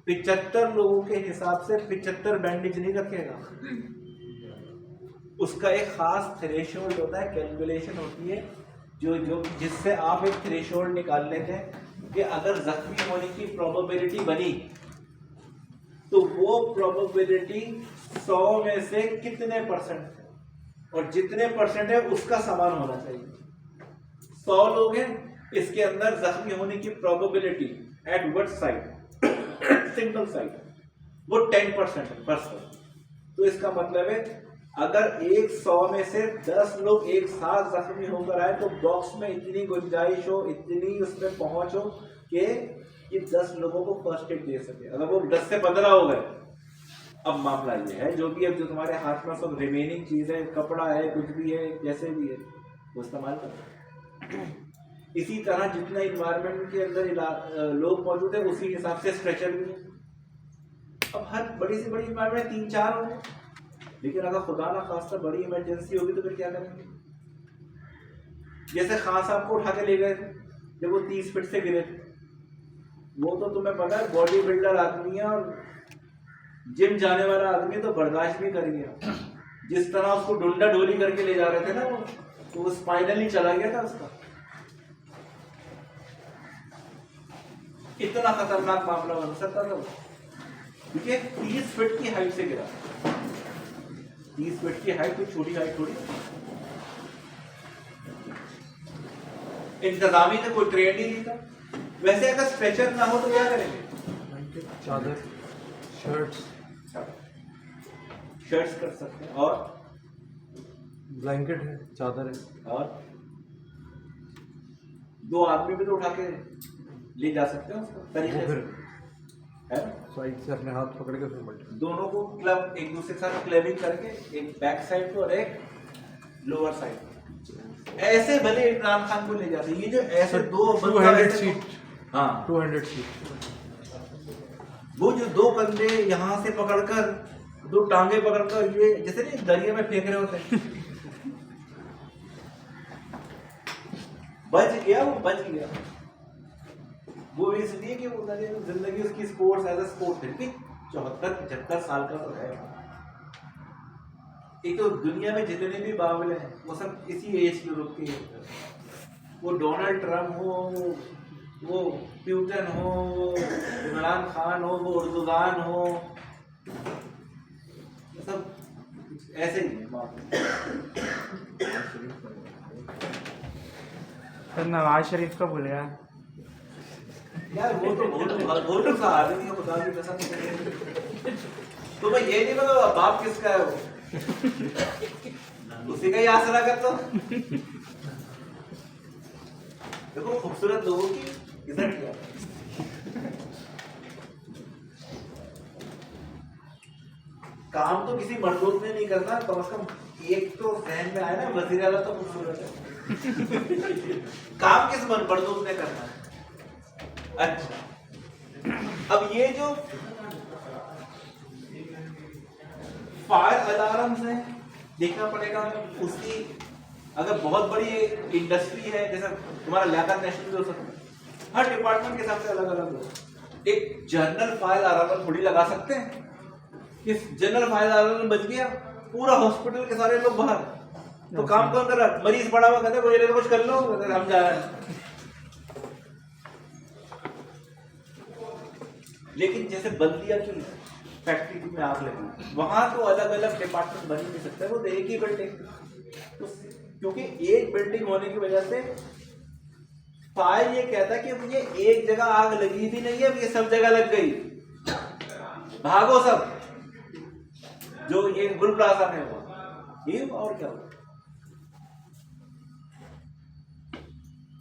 75 लोगों के हिसाब से 75 बैंडेज नहीं रखेगा, उसका एक खास थ्रेशोल्ड होता है, कैलकुलेशन होती है जो जिससे आप एक थ्रेशोल्ड निकाल लेते हैं कि अगर जख्मी होने की प्रोबेबिलिटी बनी तो वो प्रोबेबिलिटी 100 में से कितने परसेंट है, और जितने परसेंट है उसका सामान होना चाहिए। 100 लोग हैं, इसके अंदर जख्मी होने की probability at what side, single side, वो 10% है परसेंट। तो इसका मतलब है अगर 100 में से 10 लोग एक साथ जख्मी होकर आए तो बॉक्स में इतनी गुंजाइश हो, इतनी उसमें पहुंच हो कि ये 10 लोगों को फर्स्ट एड दे सके। अगर वो 10 से 15 हो गए, अब मामला ये है जो भी, अब जो तुम्हारे हाथ में सब रिमेनिंग चीज है, कपड़ा है, कुछ भी है, जैसे भी है, वो इस्तेमाल करो। इसी तरह जितना इन्वायरमेंट के अंदर लोग मौजूद है उसी हिसाब से स्ट्रेचर भी है। अब हर बड़ी से बड़ी इन्वायरमेंट 3-4 होंगे, लेकिन अगर खुदा ना खास्ता बड़ी इमरजेंसी होगी तो फिर क्या करेंगे? जैसे खान साहब को उठा के ले गए थे जब वो 30 फीट से गिरे थे, वो तो तुम्हें पता है बॉडी बिल्डर आदमी है और जिम जाने वाला आदमी, तो बर्दाश्त भी कर गया। जिस तरह उसको डुंडा डोली करके ले जा रहे थे ना वो, तो वो स्पाइनली चला गया था उसका। इतना खतरनाक मामला बन सकता था, क्योंकि 30 फीट की हाइट से गिरा। 30 फीट की हाइट कोई छोटी हाइट थोड़ी। इंतजामी ने कोई ट्रेन ही नहीं था। वैसे अगर स्ट्रेचर ना हो तो क्या करेंगे? चादर, शर्ट्स कर सकते हैं, और ब्लैंकेट है, चादर है, और 2 आदमी भी तो उठा के ले जा सकते हैं उसको तरीके से, है साइड से अपने हाथ पकड़ के फिर बैठे। दोनों को क्लब एक दूसरे के साथ क्लबिंग करके, एक बैक साइड पे और एक लोअर साइड, ऐसे भले इमरान खान को ले जाते, ये जो ऐसे दो 200 सीट, हाँ 200 सीट, वो जो दो बंदे यहाँ से पकड़कर, दो टांगे पकड़कर, ये जैसे नहीं दरिया में फेंक रहे होते हैं, बच गया, वो बच गया। वो इसलिए कि वो जिंदगी उसकी स्पोर्ट्स एज ए स्पोर्ट थी। 74-75 साल का तो है। एक तो दुनिया में जितने भी बाबले हैं वो सब इसी एज ग्रुप के होते हैं। वो डोनाल्ड ट्रम्प हो, वो प्यूटन हो, वो इमरान खान हो, वो उर्दुगान हो, सब ऐसे ही है बात। सर नवाज शरीफ का बोले यार। यार वो तो सा आदमी है, खुदा की कसम। तो मैं ये नहीं पता बाप किसका है, वो उसी का ही आसरा करता हूं। देखो खूबसूरत लोगों की इज्जत किया। काम तो किसी मजदूर ने नहीं करना, कम से कम एक तो जहन में आया ना, वजीर आला तो खूबसूरत है। काम किस मजदूर ने करना है? अच्छा, अब ये जो फायर अलार्म है देखना पड़ेगा उसकी। अगर बहुत बड़ी इंडस्ट्री है, जैसे तुम्हारा लियाकत नेशनल हो सकता है, हर डिपार्टमेंट के हिसाब से अलग अलग हो। एक जनरल फायर अलार्म थोड़ी लगा सकते हैं कि जनरल फायर अलार्म बच गया, पूरा हॉस्पिटल के सारे लोग बाहर, तो काम कौन कर रहा है? मरीज पड़ा हुआ, कहते हैं कुछ कर लो, हम जा रहे हैं। लेकिन जैसे बल्दिया की फैक्ट्री में आग लगी, वहां तो अलग अलग डिपार्टमेंट बन ही नहीं सकते, वो तो एक ही बिल्डिंग, तो क्योंकि एक बिल्डिंग होने की वजह से फायर ये कहता है कि ये एक जगह आग लगी भी नहीं है, ये सब जगह लग गई, भागो सब। जो ये गुल प्लाजा में हुआ, ये और क्या हुआ?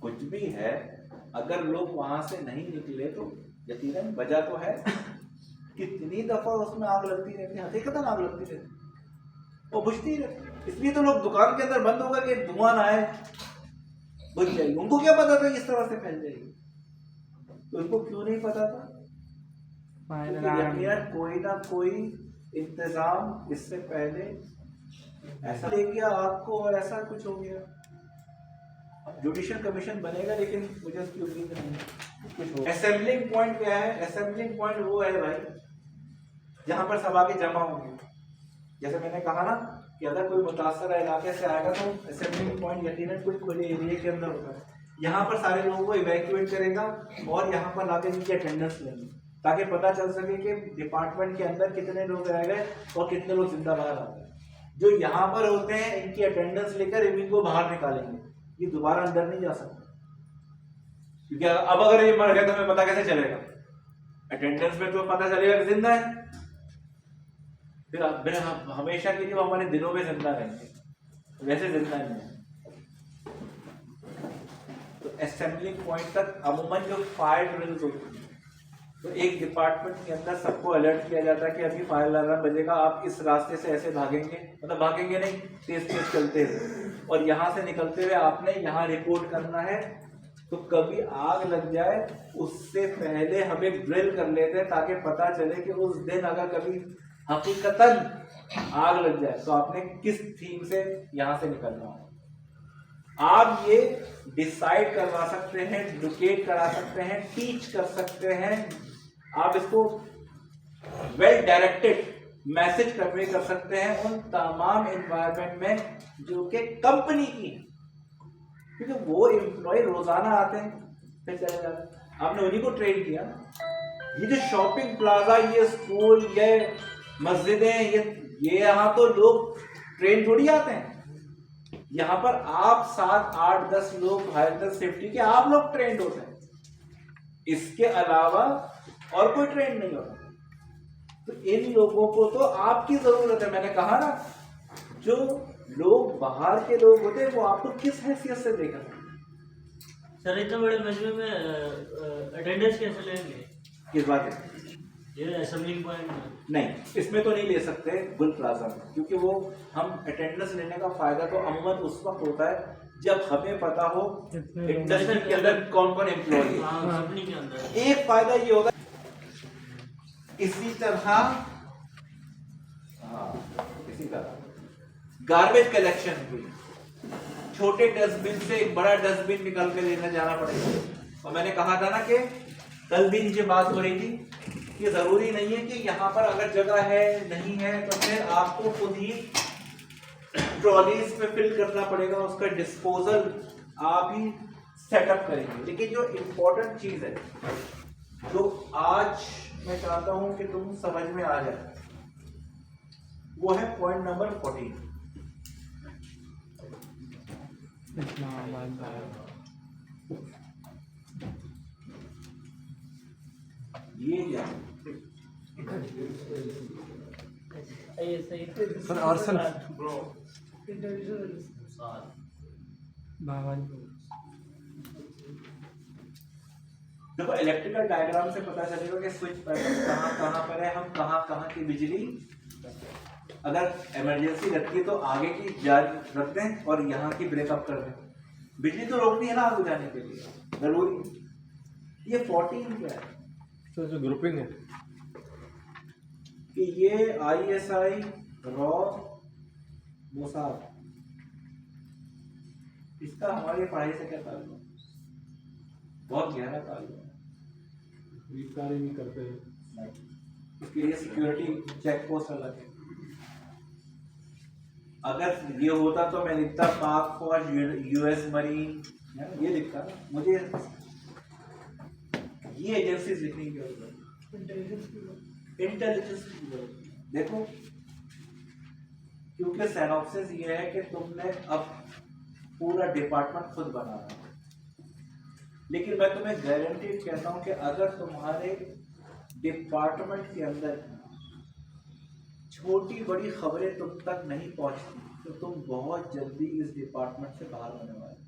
कुछ भी है, अगर लोग वहां से नहीं निकले तो यकीनन वजह तो है। कितनी दफा उसमें आग लगती रहती है, हकीकतन आग लगती रहती, वो बुझती रहती। इसलिए तो लोग दुकान के अंदर बंद होकर के धुआं ना आए, बुझ जाएगी। उनको क्या पता था इस तरह से फैल जाएगी? तो उनको क्यों नहीं पता था? यकीनन कोई ना कोई इंतजाम इससे पहले ऐसा ले गया आपको, और ऐसा कुछ हो गया। जुडिशियल कमीशन बनेगा, लेकिन मुझे उसकी उम्मीद नहीं है कुछ हो। असेंबलिंग पॉइंट क्या है? असेंबलिंग पॉइंट वो है भाई जहां पर सब आके जमा होंगे। जैसे मैंने कहा ना कि अगर कोई मुतासर इलाके से आएगा तो असेंबलिंग पॉइंट यकीनन कुछ खुले एरिया के अंदर होता है। यहाँ पर सारे लोगों को इवैक्यूएट करेगा और यहाँ पर लाके इनकी अटेंडेंस लेंगे, ताकि पता चल सके कि डिपार्टमेंट के अंदर कितने लोग रह गए और कितने लोग जिंदा बाहर आ गए। जो यहाँ पर होते हैं इनकी अटेंडेंस लेकर इनको बाहर निकालेंगे, ये दोबारा अंदर नहीं जा सकते, क्योंकि अब अगर ये मर गए तो हमें पता कैसे चलेगा? अटेंडेंस में तो पता चलेगा कि जिंदा है, फिर हमेशा के लिए वो हमारे दिलों में जिंदा रहेंगे, वैसे जिंदा नहीं है। तो असेंबलिंग पॉइंट तक अमूमन जो फायर ड्रिल्स होती है, तो एक डिपार्टमेंट के अंदर सबको अलर्ट किया जाता है कि अभी फायर अलार्म बजेगा, आप इस रास्ते से ऐसे भागेंगे, मतलब भागेंगे नहीं, तेज तेज चलते हुए, और यहाँ से निकलते हुए आपने यहाँ रिपोर्ट करना है। तो कभी आग लग जाए उससे पहले हम एक ड्रिल कर लेते हैं, ताकि पता चले कि उस दिन अगर कभी हकीकतन आग लग जाए तो आपने किस थीम से यहाँ से निकलना है। आप ये डिसाइड करवा सकते हैं, एडुकेट करा सकते हैं, टीच कर सकते हैं, आप इसको वेल डायरेक्टेड मैसेज कन्वे कर सकते हैं उन तमाम एनवायरनमेंट में जो कि कंपनी की है, क्योंकि वो एम्प्लॉय रोजाना आते हैं फिर चले जाते हैं। आपने उन्हीं को ट्रेन किया। ये जो शॉपिंग प्लाजा, ये स्कूल, ये मस्जिदें, ये यहाँ तो लोग ट्रेन थोड़ी आते हैं, यहाँ पर आप 7, 8, 10 लोग हेल्थ सेफ्टी के आप लोग ट्रेंड होते हैं, इसके अलावा और कोई ट्रेंड नहीं होता। तो इन लोगों को तो आपकी जरूरत है। मैंने कहा ना, जो लोग बाहर के लोग होते हैं वो आपको किस हैसियत से देखा? सर इतना बड़े मजमे में अटेंडेंस कैसे लेंगे? किस बात है? ये असेंबलिंग पॉइंट नहीं, इसमें तो नहीं ले सकते गुल प्लाजा में, क्योंकि वो हम अटेंडेंस लेने का फायदा तो अमूमन उस वक्त होता है जब हमें पता हो इंडस्ट्री के अंदर कौन कौन एम्प्लॉय है। कंपनी के अंदर एक फायदा ये होगा, इसी तरह इसी तरह गार्बेज कलेक्शन भी छोटे डस्टबिन से एक बड़ा डस्टबिन निकाल के लेने जाना पड़ेगा। और मैंने कहा था ना कि कल भी नीचे बात हो रही थी कि जरूरी नहीं है कि यहाँ पर अगर जगह है नहीं है तो फिर आपको खुद ही ट्रॉलीज में फिल करना पड़ेगा, उसका डिस्पोजल आप ही सेटअप करेंगे। लेकिन जो इम्पोर्टेंट चीज है जो आज मैं चाहता हूं कि तुम समझ में आ जाए, वो है पॉइंट नंबर 14। ये क्या सर आर्सन देखो, इलेक्ट्रिकल डायग्राम से पता चलेगा कि स्विच पैटर्न कहाँ पर है, हम कहाँ की बिजली अगर इमरजेंसी लगती है तो आगे की जारी रख दें और यहाँ की ब्रेकअप कर दें। बिजली तो रोकनी है ना आगे जाने के लिए, जरूरी। ये 14 क्या है? सर जो ग्रुपिंग है कि ये ISI रॉ मोसाद, इसका हमारी पढ़ाई से क्या ताल्लुक? बहुत गहरा ताल्लुक है। नहीं करते हैं, इसके लिए सिक्योरिटी चेक पोस्ट अलग है। अगर ये होता तो मैं लिखता पाक फौज, US मरीन, ये लिखता। मुझे ये एजेंसीज लिखने की जरूरत है, इंटेलिजेंस की जरूरत। देखो, क्योंकि सिनॉप्सिस ये है कि तुमने अब पूरा डिपार्टमेंट खुद बनाना है, लेकिन मैं तुम्हें गारंटीड कहता हूं कि अगर तुम्हारे डिपार्टमेंट के अंदर छोटी बड़ी खबरें तुम तक नहीं पहुंचती तो तुम बहुत जल्दी इस डिपार्टमेंट से बाहर होने वाले,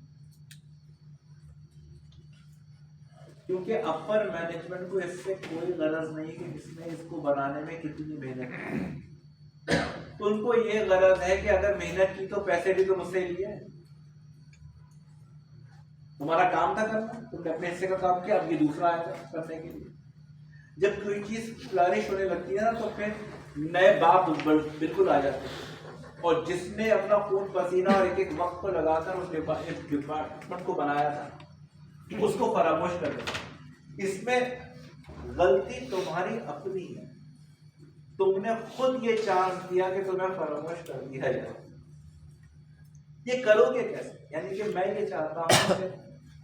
क्योंकि अपर मैनेजमेंट को इससे कोई गरज नहीं कि इसने इसको बनाने में कितनी मेहनत की। उनको ये गरज है कि अगर मेहनत की तो पैसे भी तो मुझसे लिए। तुम्हारा काम था करना, तुमने अपने हिस्से का काम किया, अब ये दूसरा आएगा करने के लिए। जब कोई चीज फ्लरिश होने लगती है ना तो फिर नए बाप बिल्कुल आ जाते हैं। और जिसने अपना खून पसीना और एक एक वक्त को लगाकर उस डिपार्टमेंट को बनाया था उसको फरामोश कर दो। इसमें गलती तुम्हारी अपनी है, तुमने खुद ये चांस दिया कि तुम्हें फरामोश कर दिया जाए। ये करोगे कैसे? यानी कि मैं ये चाहता हूँ कि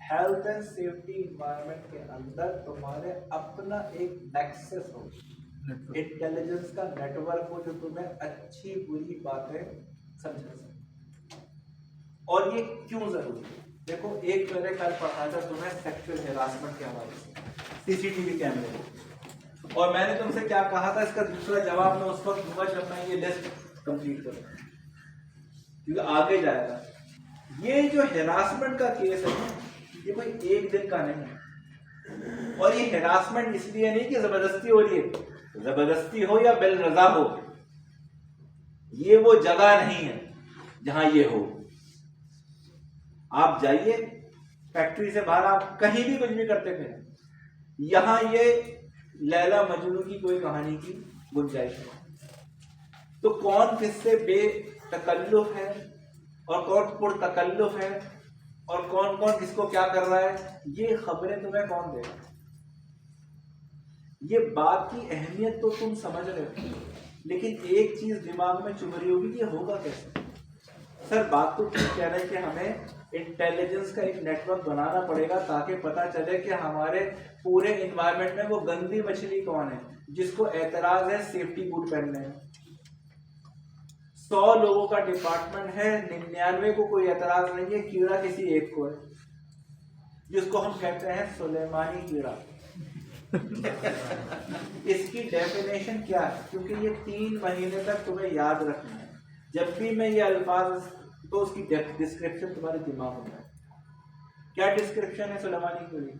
हेल्थ एंड सेफ्टी इन्वायरमेंट के अंदर तुम्हारे अपना एक नेक्सस हो, इंटेलिजेंस का नेटवर्क हो जो तुम्हें अच्छी बुरी बातें समझा सके। और ये क्यों जरूरी है? देखो, एक मैंने कल पढ़ा था तुम्हें सेक्सुअल हैरासमेंट के हवाले से CCTV कैमरे, और मैंने तुमसे क्या कहा था, इसका दूसरा जवाब मैं उस वक्त दूंगा जब मैं ये लिस्ट कंप्लीट करूंगा, क्योंकि आगे जाएगा। ये जो हैरासमेंट का केस है ये कोई एक दिन का नहीं है, और ये हैरासमेंट इसलिए नहीं कि जबरदस्ती हो रही है। जबरदस्ती हो या बिल रजा हो, ये वो जगह नहीं है जहां ये हो। आप जाइए फैक्ट्री से बाहर, आप कहीं भी कुछ भी करते थे, यहां ये लैला मजनू की कोई कहानी की गुंजाइश है। तो कौन किससे बेतकल्लुफ है और कौन पुरतकल्लुफ है और कौन कौन किसको क्या कर रहा है, ये खबरें तुम्हें कौन देगा? ये बात की अहमियत तो तुम समझ रहे हो, लेकिन एक चीज दिमाग में चुभ रही होगी कि होगा कैसे। सर, बात तो ठीक कह रहे हैं कि हमें इंटेलिजेंस का एक नेटवर्क बनाना पड़ेगा ताकि पता चले कि हमारे पूरे इन्वायरमेंट में वो गंदी मछली कौन है जिसको एतराज है सेफ्टी बूट पहनने में। 100 लोगों का डिपार्टमेंट है, 99 को कोई एतराज नहीं है, कीड़ा किसी एक को है जिसको हम कहते हैं सुलेमानी कीड़ा। इसकी डेफिनेशन क्या है? क्योंकि ये 3 महीने तक तुम्हें याद रखना है। जब भी मैं ये अल्फाज तो उसकी डिस्क्रिप्शन तुम्हारे दिमाग में है। क्या डिस्क्रिप्शन है सुलेमानी कीड़े?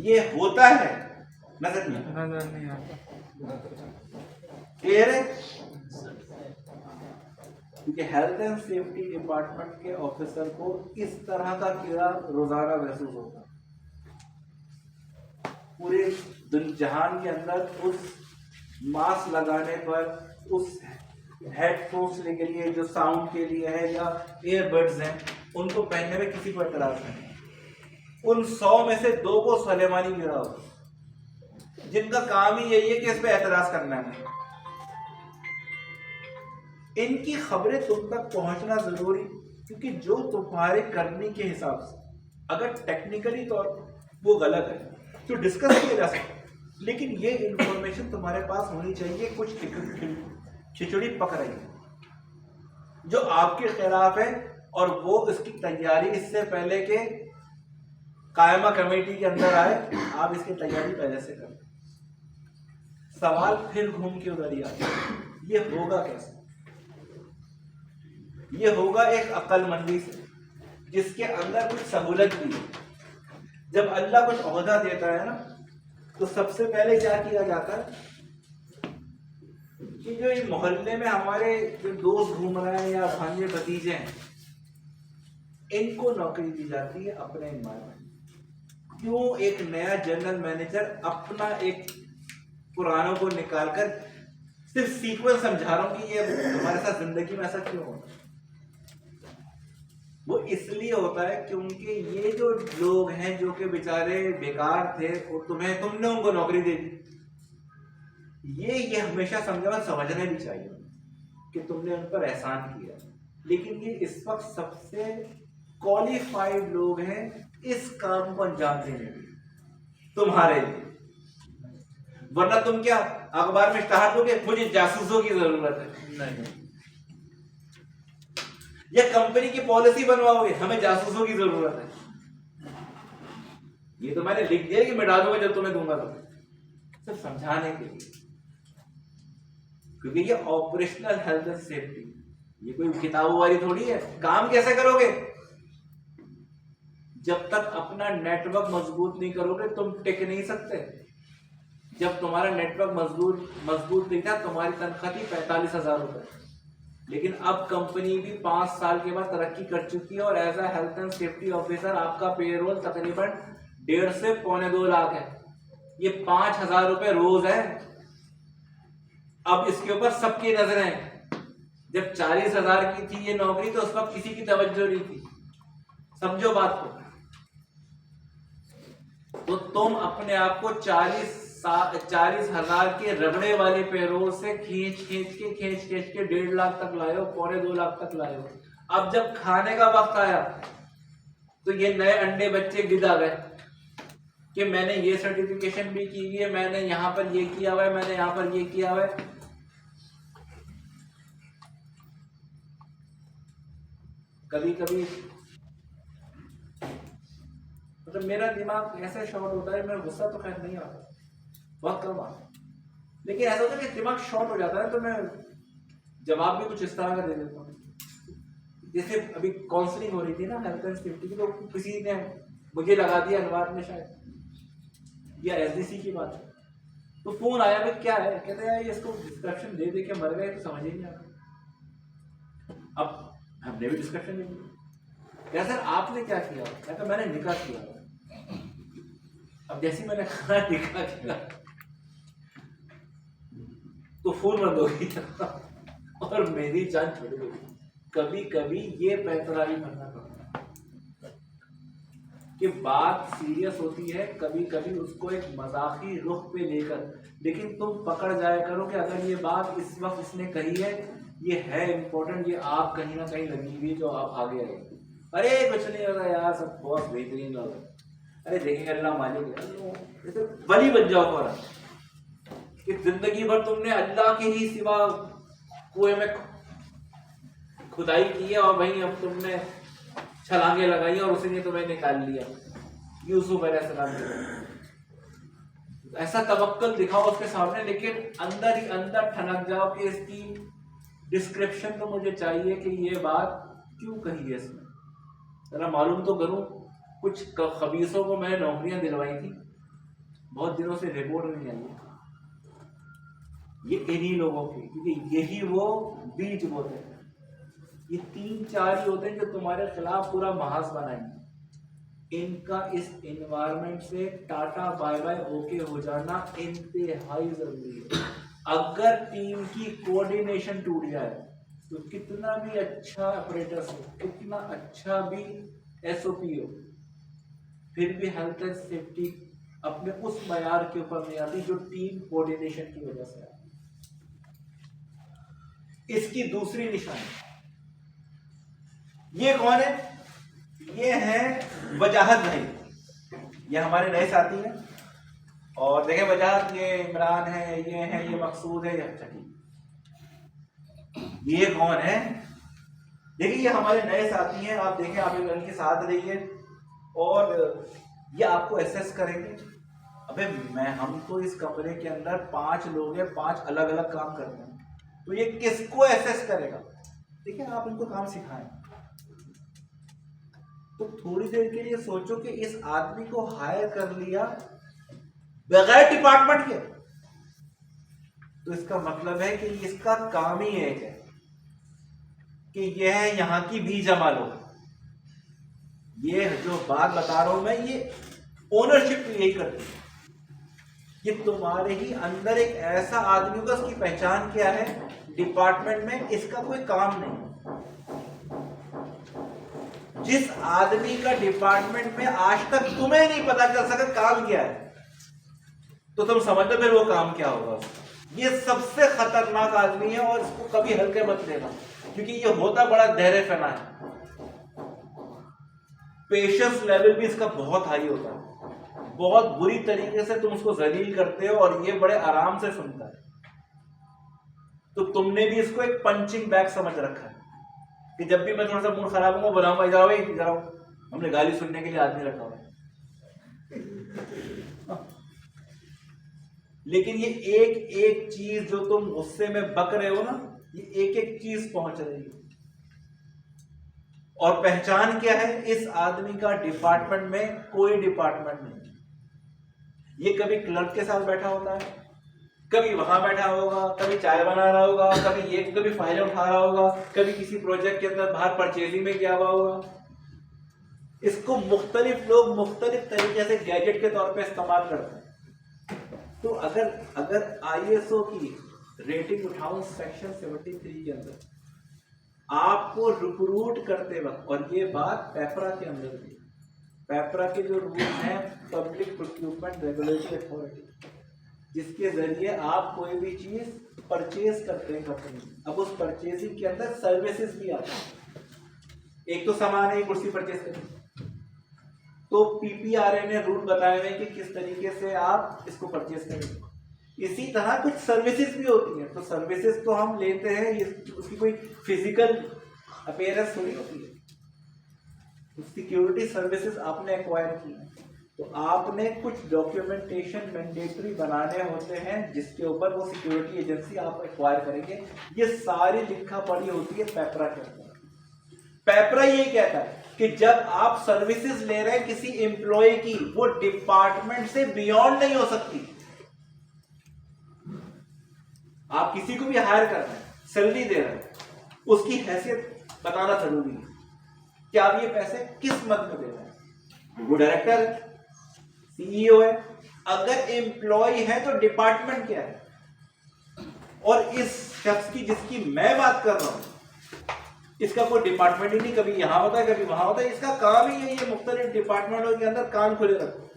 ये होता है नजर नहीं आता। नजर नहीं आता। क्लियर है? क्योंकि हेल्थ एंड सेफ्टी डिपार्टमेंट के ऑफिसर को इस तरह का कीड़ा रोजाना महसूस होता है। पूरे जहान के अंदर उस मास्क लगाने पर, उस हेडफोन्स के लिए जो साउंड के लिए है या ईयरबड्स हैं, उनको पहनने में किसी को एतराज नहीं। उन 100 में से 2 को सुलेमानी कीड़ा होगा, जिनका काम ही यही है कि इस पे एतराज करना है। इनकी खबरें तुम तक पहुंचना जरूरी, क्योंकि जो तुम्हारे करने के हिसाब से अगर टेक्निकली तौर वो गलत है तो डिस्कस किया जा सकता है, लेकिन ये इंफॉर्मेशन तुम्हारे पास होनी चाहिए। कुछ खिचड़ी पक रही है जो आपके खिलाफ है, और वो इसकी तैयारी इससे पहले के कायमा कमेटी के अंदर आए, आप इसकी तैयारी पहले से करें। सवाल फिर घूम के उधर ही आता है, ये होगा कैसे? ये होगा एक अक्लमंदी से, जिसके अंदर कुछ सहूलत भी है। जब अल्लाह कुछ ओहदा देता है ना, तो सबसे पहले क्या किया जाता है कि जो इस मोहल्ले में हमारे जो दोस्त घूम रहे हैं या भांजे भतीजे हैं, इनको नौकरी दी जाती है अपने एनवायरमेंट। क्यों एक नया जनरल मैनेजर अपना एक पुरानों को निकालकर सिर्फ सीक्वेंस समझा रहा हूं कि ये हमारे साथ जिंदगी में ऐसा क्यों होता है? वो इसलिए होता है क्योंकि ये जो लोग हैं जो कि बेचारे बेकार थे और तुमने उनको नौकरी दे दी, ये हमेशा समझना भी चाहिए कि तुमने उन पर एहसान किया। लेकिन ये इस वक्त सबसे क्वालिफाइड लोग हैं इस काम को अंजाम देने के तुम्हारे लिए। वरना तुम क्या अखबार में इश्तहार दोगे मुझे जासूसों की जरूरत है, नहीं, या कंपनी की पॉलिसी बनवाओगे हमें जासूसों की जरूरत है। ये तो मैंने लिख दिया कि मिटा दूंगा जब तुम्हें दूंगा तो, सिर्फ समझाने के लिए। क्योंकि ये ऑपरेशनल हेल्थ एंड सेफ्टी, ये कोई किताबों वाली थोड़ी है। काम कैसे करोगे? जब तक अपना नेटवर्क मजबूत नहीं करोगे तुम टिक नहीं सकते। जब तुम्हारा नेटवर्क मजबूत नहीं था, तुम्हारी तनख्वाह थी 45,000 रुपए, लेकिन अब कंपनी भी 5 साल के बाद तरक्की कर चुकी है और as a health and safety officer आपका पेरोल तकरीबन 1.5 से 2.25 लाख है। ये 5,000 रुपए रोज है। अब इसके ऊपर सबकी नजरें हैं। जब 40,000 की थी ये नौकरी तो उस वक्त किसी की तवज्जो नहीं थी। समझो बात को। तो तुम अपने आप को 40,000 के रगड़े वाले पेरोल से खींच के 1.5 लाख तक लाए हो, 2.25 लाख तक लाए हो। अब जब खाने का वक्त आया तो ये नए अंडे बच्चे गिदा गए कि मैंने ये सर्टिफिकेशन भी की है, मैंने यहाँ पर ये किया हुआ है, मैंने यहाँ पर ये किया हुआ है। कभी कभी मतलब मेरा दिमाग ऐसे शॉर्ट होता है, मेरा गुस्सा तो खैर नहीं आता, बहुत कम आता, लेकिन ऐसा होता है कि दिमाग शॉर्ट हो जाता है तो मैं जवाब भी कुछ इस तरह का दे देता हूँ। जैसे अभी काउंसलिंग हो रही थी ना हेल्थ एंड सेफ्टी की, तो किसी ने मुझे लगा दिया अनवार में शायद, या एसडीसी की बात है, तो फोन आया भाई क्या है, कहते हैं इसको डिस्क्रिप्शन दे दे के मर गए तो समझ ही नहीं आता। अब हमने भी डिस्क्रिप्शन दे दिया, क्या सर आपने क्या किया? कहता मैंने निकाह किया। अब जैसे मैंने कहा निकाह किया तो फोन बंद हो गया और मेरी जान छूट गई। कभी कभी ये पैतराई करना पड़ता है कि बात सीरियस होती है, कभी कभी उसको एक मजाकी रुख पे लेकर, लेकिन तुम पकड़ जाया करो कि अगर ये बात इस वक्त इसने कही है, ये है इम्पोर्टेंट, ये आप कहीं ना कहीं लगी हुई जो आप आगे आए। अरे कुछ नहीं होगा यार, सब बहुत बेहतरीन लोग, अरे देखेंगे अल्लाह मालिक है, जैसे वली बन जाओ फौरन कि जिंदगी भर तुमने अल्लाह के ही सिवा कुएं में खुदाई की है और वहीं अब तुमने छलांगे लगाई और उसी ने तुम्हें निकाल लिया। यूसुफ अलैहिस्सलाम के ऐसा तवक्कल दिखाओ उसके सामने, लेकिन अंदर ही अंदर ठनक जाओ कि इसकी डिस्क्रिप्शन तो मुझे चाहिए कि ये बात क्यों कही है इसने, जरा मालूम तो करूं। कुछ खबीसों को मैंने नौकरियां दिलवाई थी बहुत दिनों से रिपोर्ट नहीं आई है। ये इन्हीं लोगों की, क्योंकि यही वो बीज होते हैं। ये 3-4 ही होते हैं जो तुम्हारे खिलाफ पूरा महाज बनाएंगे। इनका इस एनवायरनमेंट से टाटा बाय बाय होके हो जाना इंतहाई जरूरी है। अगर टीम की कोऑर्डिनेशन टूट जाए तो कितना भी अच्छा ऑपरेटर्स हो, कितना अच्छा भी एसओपी हो, फिर भी हेल्थ एंड सेफ्टी अपने उस मयार के ऊपर नहीं आती जो टीम कोऑर्डिनेशन की वजह से आती। इसकी दूसरी निशानी, ये कौन है? ये है वजाहत भाई, ये हमारे नए साथी हैं। और देखें वजाहत, ये इमरान है, ये मकसूद है, ये अच्छा ठीक। ये कौन है? देखिए ये हमारे नए साथी हैं। आप देखें, आप इनके साथ रहिए और ये आपको एसेस करेंगे। अबे हम तो इस कमरे के अंदर 5 लोग हैं, 5 अलग अलग काम करते हैं, तो ये किसको एसेस करेगा? ठीक है, आप इनको काम सिखाएं। तो थोड़ी देर के लिए सोचो कि इस आदमी को हायर कर लिया बगैर डिपार्टमेंट के, तो इसका मतलब है कि इसका काम ही एक है कि यह यहाँ की भी जमा लो। ये जो बात बता रहा हूं मैं, ये ओनरशिप यही करती है। ये तुम्हारे ही अंदर एक ऐसा आदमी होगा, उसकी पहचान क्या है डिपार्टमेंट में, इसका कोई काम नहीं। जिस आदमी का डिपार्टमेंट में आज तक तुम्हें नहीं पता चल सका काम क्या है, तो तुम समझ लो फिर वो काम क्या होगा। ये सबसे खतरनाक आदमी है और इसको कभी हल्के मत लेना, क्योंकि ये होता बड़ा धैर्य फना है। पेशेंस लेवल भी इसका बहुत हाई होता है। बहुत बुरी तरीके से तुम उसको जलील करते हो और ये बड़े आराम से सुनता है। तो तुमने भी इसको एक पंचिंग बैग समझ रखा है कि जब भी मैं थोड़ा सा मूड खराब होगा बुलाऊंगा, इधर आओ, हमने गाली सुनने के लिए आदमी रखा हुआ है। लेकिन ये एक एक चीज जो तुम गुस्से में बक रहे हो ना, ये एक एक चीज पहुंच रही है। और पहचान क्या है इस आदमी का डिपार्टमेंट में? कोई डिपार्टमेंट नहीं। ये कभी क्लर्क के साथ बैठा होता है, कभी वहां बैठा होगा, कभी चाय बना रहा होगा, कभी फाइलें उठा रहा होगा, कभी किसी प्रोजेक्ट के अंदर बाहर परचेजिंग में गया हुआ होगा। इसको मुख्तलिफ लोग मुख्तलिफ तरीके से गैजेट के तौर पे इस्तेमाल करते हैं। तो अगर ISO की रेटिंग उठाऊं सेक्शन 73 के अंदर, आपको रिक्रूट करते वक्त, और ये बात पेपरा के अंदर भी, पेपरा के जो रूल्स हैं पब्लिक प्रोक्यूरमेंट रेगुलेटरी अथॉरिटी, जिसके जरिए आप कोई भी चीज परचेज करते हैं कंपनी, अब उस परचेजिंग के अंदर सर्विसेज भी आते हैं। एक तो सामान है, कुर्सी परचेज करनी, तो PPRA ने रूल बताए हुए कि किस तरीके से आप इसको परचेज करेंगे। इसी तरह कुछ सर्विसेज भी होती हैं, तो सर्विसेज तो हम लेते हैं, उसकी कोई फिजिकल अपीयरेंस थोड़ी होती है। सिक्योरिटी सर्विसेज आपने एक्वायर की है, तो आपने कुछ डॉक्यूमेंटेशन मैंडेटरी बनाने होते हैं जिसके ऊपर वो सिक्योरिटी एजेंसी आप एक्वायर करेंगे। ये सारी लिखा पढ़ी होती है पेपरा के अंदर। पेपरा ये कहता है कि जब आप सर्विसेज ले रहे हैं किसी एम्प्लॉय की, वो डिपार्टमेंट से बियॉन्ड नहीं हो सकती। आप किसी को भी हायर कर रहे हैं, सैलरी दे रहे हैं, उसकी हैसियत बताना जरूरी है कि आप ये पैसे किस मद में दे रहे हैं। वो डायरेक्टर है, CEO है, अगर एम्प्लॉय है तो डिपार्टमेंट क्या है। और इस शख्स की जिसकी मैं बात कर रहा हूं, इसका कोई डिपार्टमेंट ही नहीं, कभी यहां होता है कभी वहां होता है। इसका काम ही है ये मुख्तलिफ डिपार्टमेंटों के अंदर कान खुले रखो।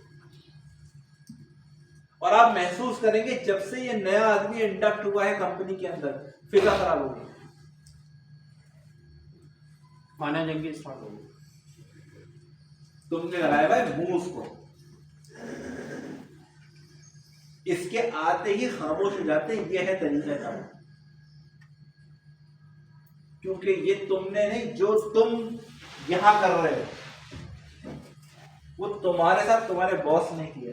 और आप महसूस करेंगे जब से ये नया आदमी इंडक्ट हुआ है कंपनी के अंदर, फिजा खराब हो गई, माना जंगी स्टार्ट हो गई। तुमने लगाया भाई मुंह उसको, इसके आते ही खामोश हो जाते हैं। ये है तरीका का, क्योंकि ये तुमने नहीं, जो तुम यहां कर रहे हो वो तुम्हारे साथ तुम्हारे बॉस ने किया।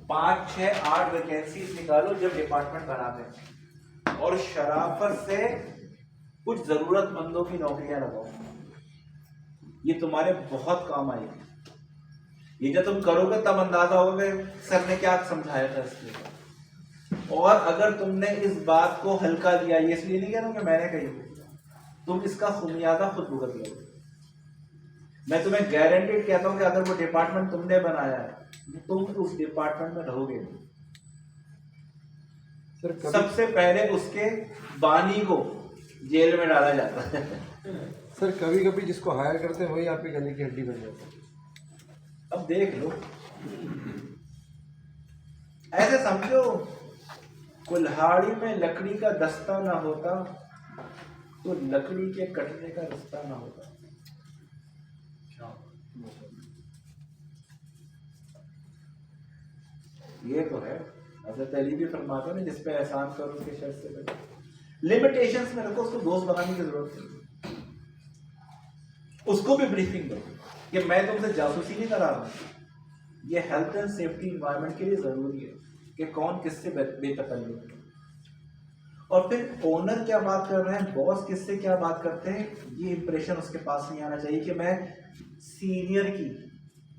5, 6, 8 वैकेंसीज निकालो जब डिपार्टमेंट बनाते हैं, और शराफत से कुछ जरूरतमंदों की नौकरियां लगाओ। ये तुम्हारे बहुत काम आएगी। ये जब तुम करोगे तब अंदाजा होगा कि सर ने क्या समझाया था इसलिए। और अगर तुमने इस बात को हल्का लिया, ये इसलिए नहीं कह रहा हूं कि मैंने कही, तुम इसका खुमियाजा खुद भुगत लोगे। मैं तुम्हें गारंटीड कहता हूं कि अगर वो डिपार्टमेंट तुमने बनाया है, तुम उस डिपार्टमेंट में रहोगे। सर सबसे पहले उसके बानी को जेल में डाला जाता है। सर कभी कभी जिसको हायर करते हैं वही आपके गले की हड्डी बन जाता है। अब देख लो, ऐसे समझो कुल्हाड़ी में लकड़ी का दस्ता ना होता तो लकड़ी के कटने का रास्ता ना होता। ये तो है, हज़रत अली भी फरमाते हैं ना, जिस पे एहसान करो उसके शर से बचो। लिमिटेशंस में रखो, उसको दोस्त बनाने की जरूरत नहीं। उसको भी ब्रीफिंग दो कि मैं तुमसे जासूसी नहीं करा रहा हूं, ये हेल्थ एंड सेफ्टी एनवायरनमेंट के लिए जरूरी है कि कौन किससे बेतकल्लुफ है। और फिर ओनर क्या बात कर रहे हैं, बॉस किससे क्या बात करते हैं, ये इंप्रेशन उसके पास नहीं आना चाहिए कि मैं सीनियर की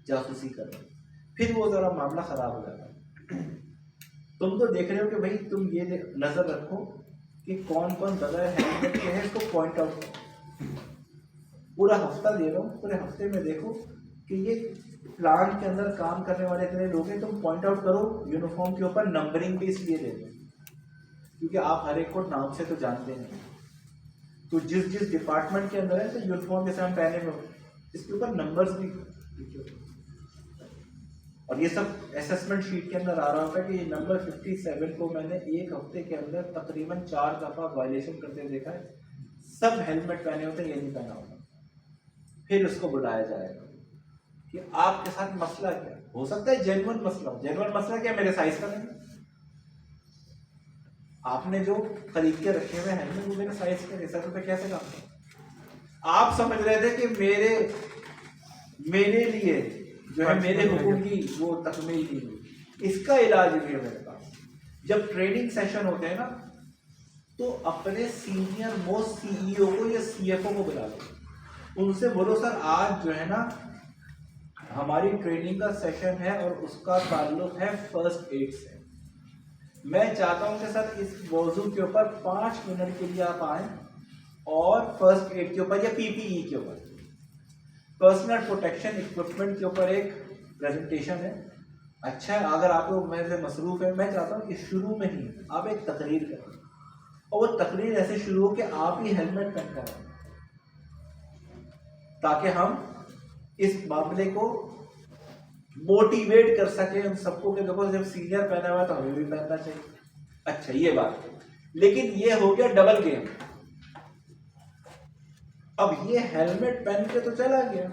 जासूसी कर रहा हूं। फिर वो जरा मामला खराब हो जाता है। तुम तो देख रहे हो कि भाई तुम ये नजर रखो कि कौन कौन बगैर हेलमेट के है, इसको पॉइंट आउट करो। पूरा हफ्ता दे रहा हूँ, पूरे हफ्ते में देखो कि ये प्लांट के अंदर काम करने वाले इतने लोग हैं, तुम पॉइंट आउट करो। यूनिफॉर्म के ऊपर नंबरिंग भी इसलिए दे दो क्योंकि आप हर एक को नाम से तो जानते नहीं, तो जिस जिस डिपार्टमेंट के अंदर है तो यूनिफॉर्म जैसे हम पहने हुए इसके ऊपर नंबर्स भी लिखे। और ये सब असेसमेंट शीट के अंदर आ रहा होता है कि ये नंबर 57 को मैंने एक हफ्ते के अंदर तकरीबन 4 दफ़ा वायलेशन करते देखा है। सब हेलमेट पहने होते हैं, ये नहीं पहना होता। फिर उसको बुलाया जाएगा कि आपके साथ मसला क्या हो सकता है, जेन्युइन मसला। जेन्युइन मसला क्या, मेरे साइज का नहीं, आपने जो खरीद के रखे हुए हेलमेट वो मेरे साइज के नहीं, तो कैसे काम कर। आप समझ रहे थे कि मेरे लिए जो है मेरे हुकूम की वो तकमील नहीं हुई, इसका इलाज भी है मेरे पास। जब ट्रेनिंग सेशन होते हैं ना, तो अपने सीनियर मोस्ट सीईओ को या सीएफओ को बुला लो, उनसे बोलो सर आज जो है ना हमारी ट्रेनिंग का सेशन है और उसका ताल्लुक है फर्स्ट एड से। मैं चाहता हूं कि सर इस मौजू के ऊपर 5 मिनट के लिए आप आए और फर्स्ट एड के ऊपर या पीपीई के ऊपर, पर्सनल प्रोटेक्शन इक्विपमेंट के ऊपर एक प्रेजेंटेशन है। अच्छा है, अगर आप लोग मेरे से मसरूफ़ है, मैं चाहता हूँ कि शुरू में ही आप एक तकरीर करें और वो तकरीर ऐसे शुरू हो कि आप ही हेलमेट पहन कर आए, ताकि हम इस मामले को मोटिवेट कर सके उन सबको कि देखो जब सीनियर पहना हुआ तो हमें भी पहनना चाहिए। अच्छा ये बात, लेकिन ये हो गया डबल गेम। अब ये हेलमेट पहन के तो चला गया,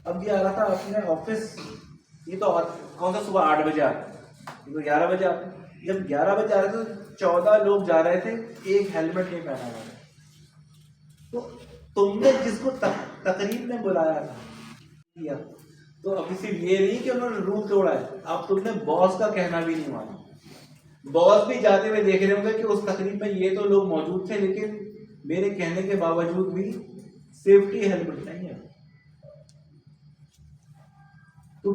अब ये आ रहा था अपने ऑफिस, ये तो कौन सा सुबह 8 बजे आता, ये तो 11 बजे आता। जब 11 बजे आ रहे थे तो 14 लोग जा रहे थे, एक हेलमेट नहीं पहना हुआ। तो तुमने जिसको तकरीर में बुलाया था किया, तो अभी सिर्फ ये नहीं कि उन्होंने रूल तोड़ा है, अब तुमने बॉस का कहना भी नहीं माना। बॉस भी जाते हुए देख रहे होंगे कि उस तकरीर में ये तो लोग मौजूद थे, लेकिन मेरे कहने के बावजूद भी सेफ्टी हेलमेट नहीं है। तो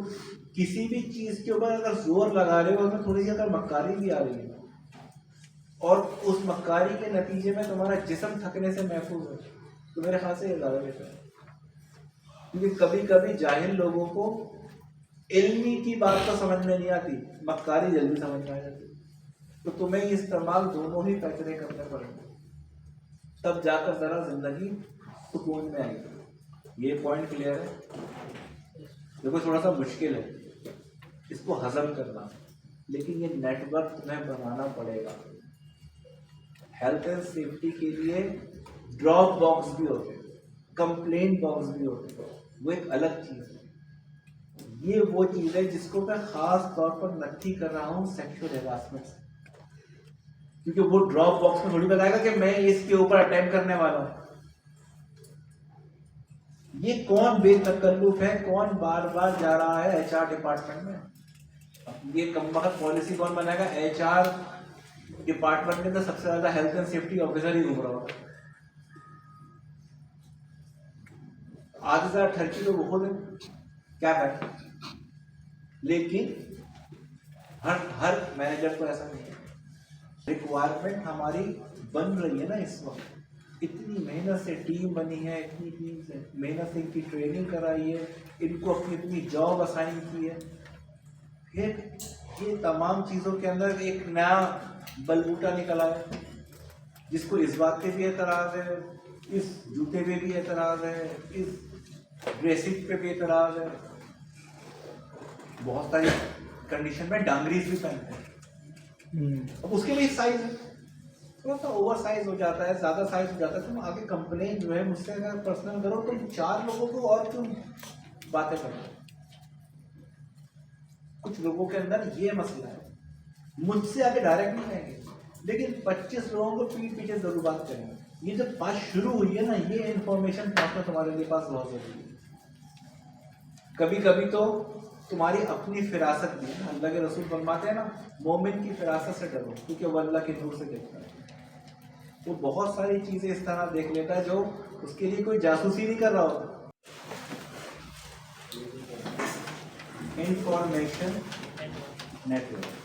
किसी भी चीज के ऊपर अगर जोर लगा रहे हो, उसमें थोड़ी सी अगर मक्कारी भी आ रही है और उस मक्कारी के नतीजे में तुम्हारा जिस्म थकने से महफूज है, तो मेरे ख्याल से ये ज्यादा बेहतर है। क्योंकि कभी कभी जाहिल लोगों को इल्मी की बात तो समझ में नहीं आती, मक्कारी जल्दी समझ में आ जाती, तो तुम्हें इस्तेमाल दोनों ही फैसले करने पड़ेंगे, तब जाकर जरा जिंदगी सुकून में आएगी। ये पॉइंट क्लियर है। देखो थोड़ा सा मुश्किल है इसको हजम करना, लेकिन ये नेटवर्क तुम्हें बनाना पड़ेगा। हेल्थ एंड सेफ्टी के लिए ड्रॉप बॉक्स भी होते हैं, कंप्लेंट बॉक्स भी होते हैं, वो एक अलग चीज़ है। ये वो चीज़ है जिसको मैं खास तौर पर नक्की कर रहा हूँ सेक्सुअल हैरासमेंट से, क्योंकि वो ड्रॉप बॉक्स में थोड़ी बताएगा कि मैं इसके ऊपर अटेम्प्ट करने वाला हूँ। ये कौन बेतकल्लुफ है, कौन बार बार जा रहा है एचआर डिपार्टमेंट में। ये कमबख्त पॉलिसी कौन बनाएगा, एचआर डिपार्टमेंट में तो सबसे ज्यादा हेल्थ एंड सेफ्टी ऑफिसर ही घूम रहा होगा। आज जरा ठरकी तो वो खुद है, क्या करें, लेकिन हर मैनेजर को ऐसा नहीं है। रिक्वायरमेंट हमारी बन रही है ना इस वक्त, इतनी मेहनत से टीम बनी है, इतनी टीम से मेहनत से इनकी ट्रेनिंग कराई है, इनको अपनी इतनी जॉब असाइन की है, फिर ये तमाम चीज़ों के अंदर एक नया बलबूटा निकला है जिसको इस बात पे भी एतराज़ है, इस जूते पे भी एतराज़ है, इस ड्रेसिंग पे भी एतराज़ है, बहुत सारी कंडीशन में डांगरीज भी पहनते हैं। अब उसके लिए साइज है, थोड़ा सा ओवर साइज हो जाता है, ज़्यादा साइज हो जाता है, तुम आगे कंप्लेन जो है मुझसे अगर पर्सनल करो तुम 4 लोगों को और क्यों बातें करो। कुछ लोगों के अंदर ये मसला है, मुझसे आगे डायरेक्ट नहीं कहेंगे लेकिन 25 लोगों को पीठ पीछे जरूर बात करेंगे। ये जब बात शुरू हुई है ना, ये इन्फॉर्मेशन पहुंचना तुम्हारे लिए पास बहुत जरूरी है। कभी कभी तो तुम्हारी अपनी फिरासत भी है ना, अल्लाह के रसूल फरमाते हैं ना, मोमिन की फिरासत से डरो क्योंकि वो अल्लाह के नूर से देखता है। वो बहुत सारी चीजें इस तरह देख लेता है जो उसके लिए कोई जासूसी नहीं कर रहा होता। इंफॉर्मेशन नेटवर्क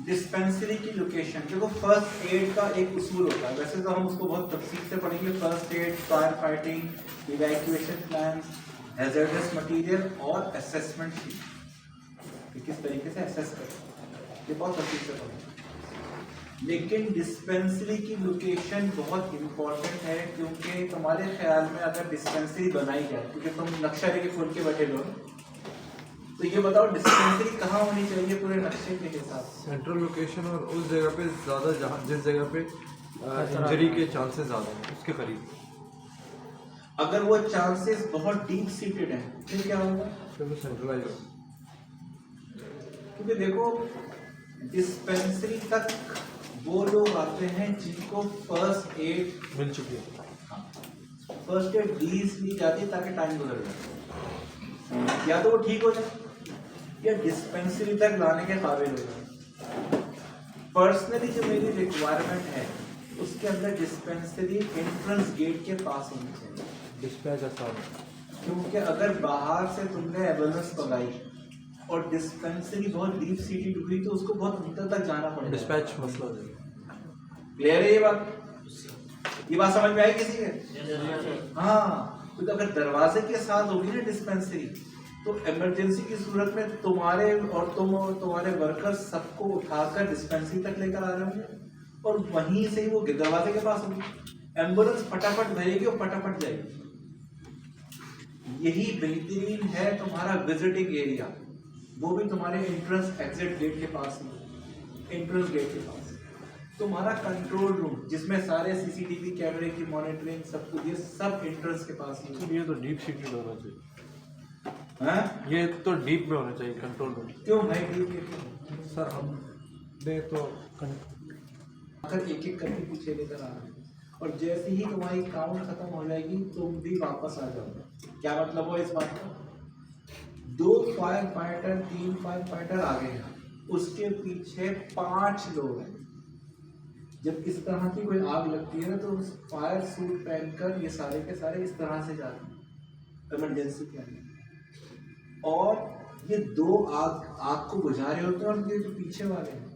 डिस्पेंसरी की लोकेशन, देखो फर्स्ट एड का एक उसूल होता है, वैसे तो हम उसको बहुत तफसील से पढ़ेंगे। First aid, fire fighting, evacuation plan, hazardous material और असेसमेंट शीट, कि किस तरीके से असेस करें, ये बहुत तफसील से पढ़ेंगे। लेकिन डिस्पेंसरी की लोकेशन बहुत इम्पोर्टेंट है क्योंकि तुम्हारे ख्याल में अगर डिस्पेंसरी बनाई जाए, क्योंकि तुम नक्शा लेके खोल के बैठे लो, तो ये बताओ डिस्पेंसरी कहाँ होनी चाहिए पूरे नक्शे के हिसाब से? सेंट्रल लोकेशन और उस जगह पे ज़्यादा जहाँ जिस जगह पे इंजरी के चांसेस ज़्यादा हैं उसके करीब। अगर वो चांसेस बहुत डीप सीटेड हैं फिर क्या होगा? फिर वो सेंट्रलाइज हो। क्योंकि देखो डिस्पेंसरी तक वो लोग आते हैं जिनको फर्स्ट एड मिल चुकी है, फर्स्ट एड ली जाती है ताकि टाइम गुजर जाए, या तो वो ठीक हो जाए या डिस्पेंसरी तक लाने के काबिल हो जाए। पर्सनली जो मेरी रिक्वायरमेंट है उसके अंदर डिस्पेंसरी एंट्रेंस गेट के पास होनी चाहिए। डिस्पैच अच्छा हो, क्योंकि अगर बाहर से तुमने एम्बुलेंस मंगाई और डिस्पेंसरी बहुत डीप सीटेड हुई तो उसको बहुत अंदर तक जाना पड़ेगा। डिस्पैच मसला हो जाएगा। क्लियर है ये बात समझ में आई किसी के? हाँ, तो अगर दरवाजे के साथ होगी ना डिस्पेंसरी तो इमरजेंसी की सूरत में तुम्हारे और तुम्हारे वर्कर्स सबको उठाकर डिस्पेंसरी तक लेकर आ रहे होंगे और वहीं से ही वो दरवाजे के पास होगी। एम्बुलेंस फटाफट भरेगी और फटाफट जाएगी। यही बेहतरीन है तुम्हारा विजिटिंग एरिया, वो भी तुम्हारे एंट्रेंस एग्जिट गेट के पास ही, एंट्रेंस गेट के पास तुम्हारा कंट्रोल रूम जिसमें सारे सीसीटीवी कैमरे की मॉनिटरिंग सब कुछ, ये सब एंट्रेंस के पास ही। ये तो डीप सीटेड होना चाहिए। हाँ? ये तो डीप में होना चाहिए कंट्रोल रूम। क्यों भाई डीप के? सर हम दे तो अगर एक एक करके पीछे लेकर आ रहे हैं और जैसे ही तुम्हारी काउंट खत्म हो जाएगी तुम भी वापस आ जाओगे। क्या मतलब हो इस बात का? 2 फायर फाइटर 3 फायर फाइटर आगे हैं, उसके पीछे 5 लोग हैं। जब इस तरह की कोई आग लगती है ना तो फायर सूट पहनकर ये सारे के सारे इस तरह से जाते हैं इमरजेंसी के अंदर, और ये 2 आग को बुझा रहे होते हैं और ये जो पीछे वाले हैं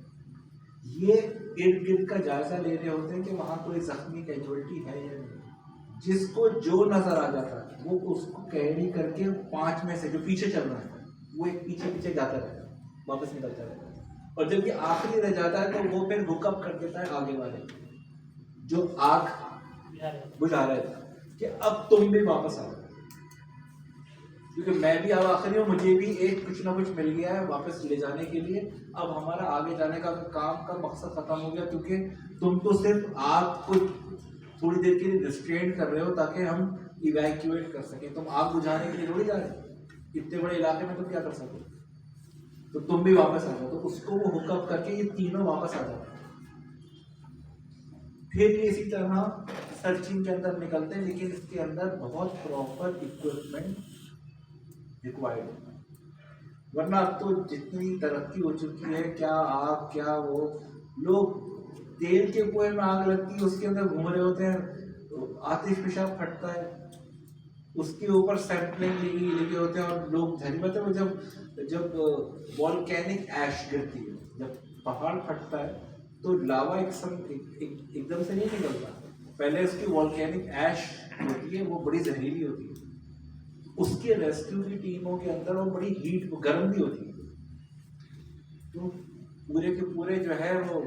ये इर्द गिर्द का जायजा ले रहे होते हैं कि वहाँ कोई जख्मी कैजुअल्टी है या नहीं। जिसको जो नजर आ जाता है वो उसको कैरी करके 5 में से जो पीछे चल रहा है वो एक पीछे पीछे जाता रहता है, वापस निकलता रहता है, और जब ये आखिरी रह जाता है तो वो फिर हुकअप कर देता है आगे वाले जो आग बुझा रहे थे कि अब तुम भी वापस आओ, क्योंकि मैं भी अब आखिरी हूँ, मुझे भी एक कुछ ना कुछ मिल गया है वापस ले जाने के लिए। अब हमारा आगे जाने का काम का मकसद खत्म हो गया, क्योंकि तुम तो सिर्फ आग को थोड़ी देर के लिए रिस्ट्रेन कर रहे हो ताकि हम इवैक्यूएट कर सकें। तुम आग बुझाने के लिए थोड़ी जा रहे हो, इतने बड़े इलाके में तुम क्या कर सको, तो तुम भी वापस आ जाओ। तो उसको वो हुकअप करके ये तीनों वापस आ जाओ। फिर ये इसी तरह सर्चिंग के अंदर निकलते हैं, लेकिन इसके अंदर बहुत प्रॉपर इक्विपमेंट रिक्वायर्ड है। वरना अब तो जितनी तरक्की हो चुकी है, क्या आग क्या वो, लोग तेल के कुएं में आग लगती है उसके अंदर घूम रहे होते हैं, आतिश पेशाब फटता है, उसके ऊपर सैंपलिंग लगे होते हैं और लोग धनी वो जब वॉल्केनिक ऐश गिरती है, जब पहाड़ फटता है तो लावा एकदम से नहीं निकलता, पहले उसकी वॉल्केनिक ऐश होती है, वो बड़ी जहरीली होती है, उसके रेस्क्यू की टीमों के अंदर वो बड़ी हीट गर्म भी होती है, तो पूरे के पूरे जो है वो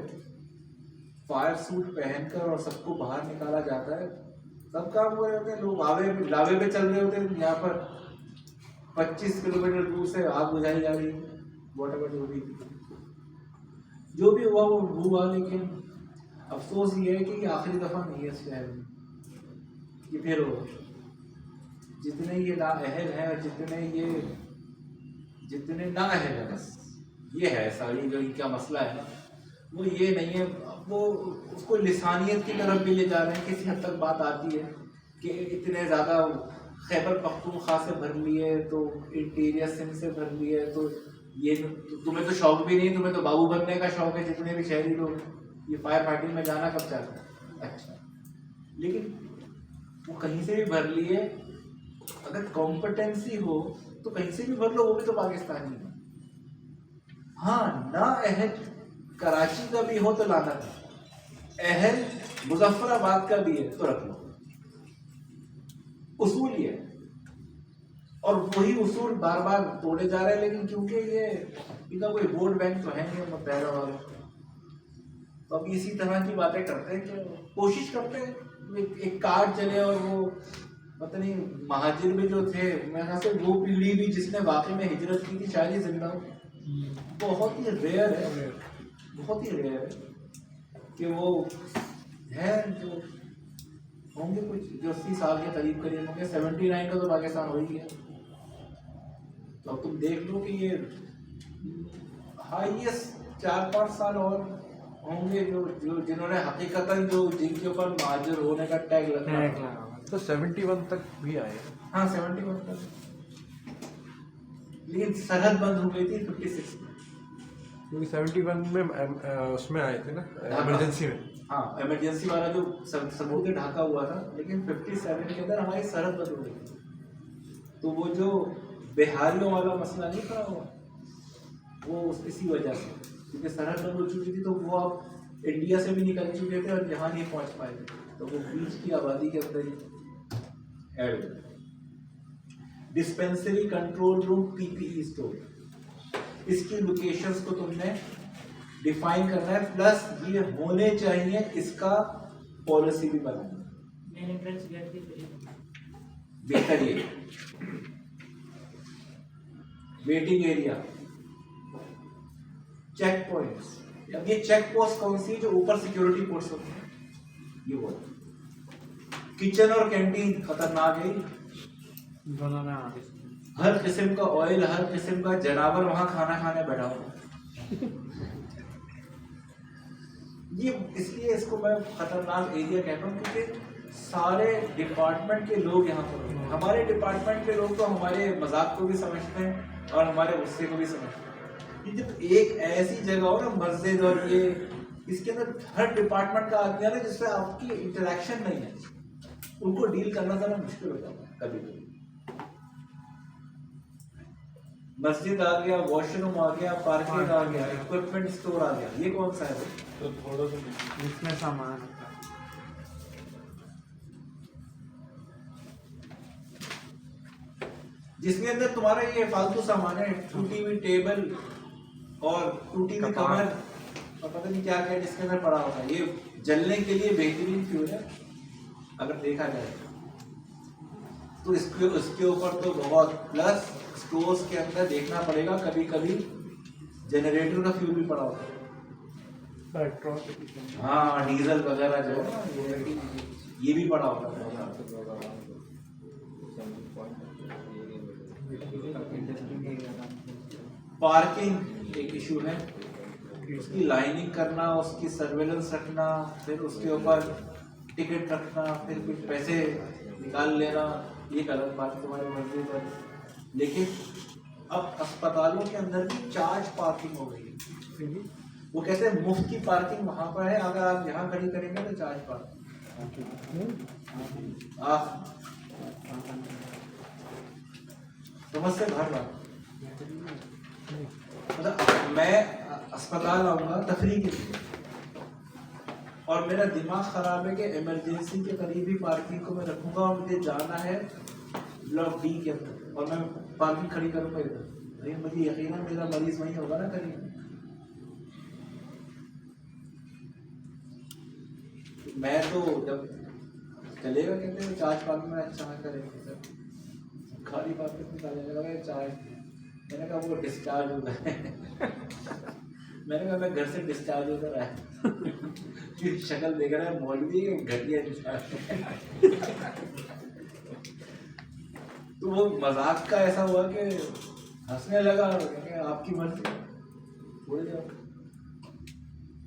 फायर सूट पहनकर और सबको बाहर निकाला जाता है, सब काम हो रहे होते हैं, लोग लावे पे चल रहे होते हैं, यहाँ पर 25 किलोमीटर दूर से आग बुझाई जा रही है, वॉटर जो भी हुआ वो हुआ, लेकिन अफसोस ये है कि ये आखिरी दफा नहीं है इस शहर में, कि फिर हो जितने ये नाअहल हैं और जितने नाअहल हैं, बस ये है सारी जो इनका मसला है, वो ये नहीं है, वो उसको लिसानियत की तरफ भी ले जा रहे हैं। किसी हद तक बात आती है कि इतने ज़्यादा खैबर पख्तूनख्वा से भर लिए, तो इंटीरियर सिंध से भर लिए, तो ये तुम्हें तो शौक भी नहीं, तुम्हें तो बाबू बनने का शौक है, जितने भी शहरी लोग, ये फायर फाइटिंग में जाना कब चाहते हैं, अच्छा, लेकिन वो कहीं से भी भर लिए, अगर कॉम्पिटेंसी हो तो कहीं से भी भर लो, वो भी तो पाकिस्तानी है। हाँ, ना अहल कराची का भी हो तो लाना था, अहल मुजफ्फराबाद का भी है तो रख लो, उसूल ये है, और वही उसूल बार बार तोड़े जा रहे हैं, लेकिन क्योंकि ये इनका कोई वोट बैंक तो है नहीं मुतहरा वाले, तो अब इसी तरह की बातें करते हैं कि कोशिश करते हैं एक कार्ड चले, और वो पता नहीं महाजिर में जो थे, मेरे ख्याल से वो पीढ़ी भी जिसने वाकई में हिजरत की थी शायद ही जिंदा हो, बहुत ही रेयर है, बहुत ही रेयर है कि वो है जो होंगे कुछ जो 80 साल के करीब होंगे, 79 का तो पाकिस्तान हो ही गया, तो अब तुम देख लो कि ये हाईएस्ट 4-5 साल और होंगे जो जिन्होंने हकीकतन जो जिनके ऊपर महाजिर होने का टैग लगा, तो 71 तक भी आए। हाँ 71 तक, लेकिन सरहद बंद हो गई थी 56 में, क्योंकि 71 में उसमें आए थे ना इमरजेंसी में, हाँ इमरजेंसी वाला जो सबूत ढाका हुआ था, लेकिन 57 के अंदर हमारी सरहद बंद हो गई थी, तो वो जो बिहारियों वाला मसला नहीं था वो इसी वजह से, क्योंकि सरहद बंद हो चुकी थी, तो वो अब इंडिया से भी निकल चुके थे और यहाँ नहीं पहुँच पाए थे, तो वो बीच की आबादी के अंदर ही ऐड हो गया। Dispensary control room PPE store, इसकी लोकेशंस को तुमने डिफाइन करना है, प्लस ये होने चाहिए, इसका पॉलिसी भी बनाना मेन एंट्रेंस गेट की बेहतर, ये वेटिंग एरिया, चेक पॉइंट्स, अब ये चेक पोस्ट कौन सी जो ऊपर सिक्योरिटी पोस्ट होती है, ये वो किचन और कैंटीन खतरनाक है, दोनों में आगे हर किस्म का ऑयल, हर किस्म का जनावर वहां खाना खाने बैठा हुआ ये इसलिए इसको मैं खतरनाक एरिया कहता हूँ, क्योंकि सारे डिपार्टमेंट के लोग यहाँ पर होते हैं। हमारे डिपार्टमेंट के लोग तो हमारे मजाक को भी समझते हैं और हमारे गुस्से को भी समझते हैं। ये जब एक ऐसी जगह हो ना, मस्जिद, और ये इसके अंदर हर डिपार्टमेंट का आदमी है ना, जिससे आपकी इंटरेक्शन नहीं है, उनको डील करना ज़रा मुश्किल हो जाता है कभी कभी। मस्जिद आ गया, वॉशरूम आ गया, पार्किंग आ गया, इक्विपमेंट स्टोर आ गया, ये कौन सा है? तो थोड़ा सा इसमें सामान होता है। जिसके अंदर तुम्हारा ये फालतू सामान है, टूटी हुई टेबल और टूटी हुई कमर और पता नहीं क्या क्या जिसके अंदर पड़ा होता है। ये जलने के लिए बेहतरीन फ्यूल है अगर देखा जाए तो। इसके ऊपर तो बहुत, प्लस स्टोर्स के अंदर देखना पड़ेगा, कभी कभी जनरेटर का फ्यूल भी पड़ा होता है, पेट्रोल, हाँ डीजल वगैरह जो है ना, ये भी पड़ा होता है। पार्किंग एक इशू है, उसकी लाइनिंग करना, उसकी सर्वेलेंस रखना, फिर उसके ऊपर टिकट रखना, फिर कुछ पैसे निकाल लेना, ये गलत बात है तुम्हारी मर्जी पर। लेकिन अब अस्पतालों के अंदर भी चार्ज पार्किंग हो गई है। वो कहते हैं मुफ्त की पार्किंग वहां पर है, अगर आप यहाँ खड़ी करेंगे तो चार्ज पार्किंग। तो मुझसे घर ला, मतलब मैं अस्पताल आऊंगा तफरीह के लिए और मेरा दिमाग खराब है कि इमरजेंसी के करीब ही पार्किंग को मैं रखूंगा और मुझे जाना है ब्लॉक डी के अंदर और मैं पार्किंग खड़ी करूंगा इधर, लेकिन मुझे यकीन है मेरा मरीज वहीं होगा ना करीब। मैं तो जब चलेगा कहते हैं चार्ज पार्किंग में अच्छा है करेंगे सर, खाली पार्किंग में चलेगा चार्ज। मैंने कहा वो डिस्चार्ज होता है मैंने कहा मैं घर से डिस्चार्ज होकर आया फिर शक्ल देख रहा है मौलवी घटिया डिस्चार्ज तो वो मजाक का ऐसा हुआ कि हंसने लगा और आपकी मर्जी बोल जाओ।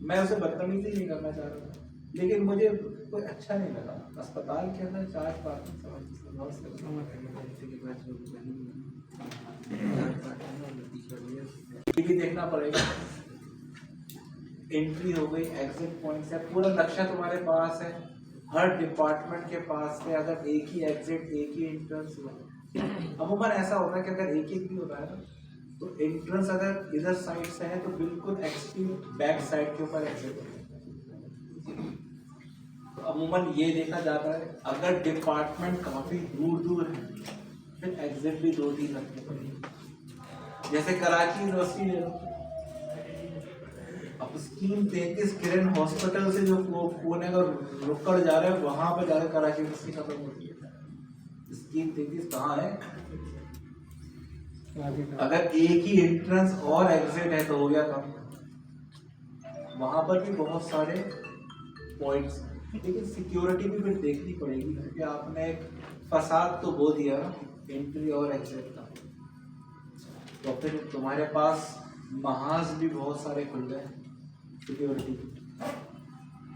मैं उसे बदतमीजी नहीं करना चाह रहा था, लेकिन मुझे कोई अच्छा नहीं लगा अस्पताल के अंदर चार्ज पार्किंग भी देखना पड़ेगा। एंट्री हो गई, एग्जिट पॉइंट है, पूरा नक्शा तुम्हारे पास है, हर डिपार्टमेंट के पास है। अगर एक ही एग्जिट एक ही एंट्रेंस हुआ, अमूमन ऐसा होता है कि अगर एक भी होता है ना तो एंट्रेंस अगर इधर साइड से है तो बिल्कुल एक्सट्रीम बैक साइड के ऊपर एग्जिट होता है। तो अमूमन ये देखा जाता है अगर डिपार्टमेंट काफी दूर दूर है फिर एग्जिट भी 2-3 रखने पड़ेंगे। जैसे कराची यूनिवर्सिटी ले लो, अब स्कीम 33 किरण हॉस्पिटल से जो पुणे का रुककर जा रहे हैं वहां पर जाकर कराची यूनिवर्सिटी खत्म होती है। स्कीम 33 कहाँ है? अगर एक ही एंट्रेंस और एग्जिट है तो हो गया काम। वहां पर भी बहुत सारे पॉइंट्स, लेकिन सिक्योरिटी भी फिर देखनी पड़ेगी क्योंकि आपने एक फसाद तो बो दिया एंट्री और एग्जिट का, तो फिर तुम्हारे पास महाज भी बहुत सारे खुल गए सिक्योरिटी।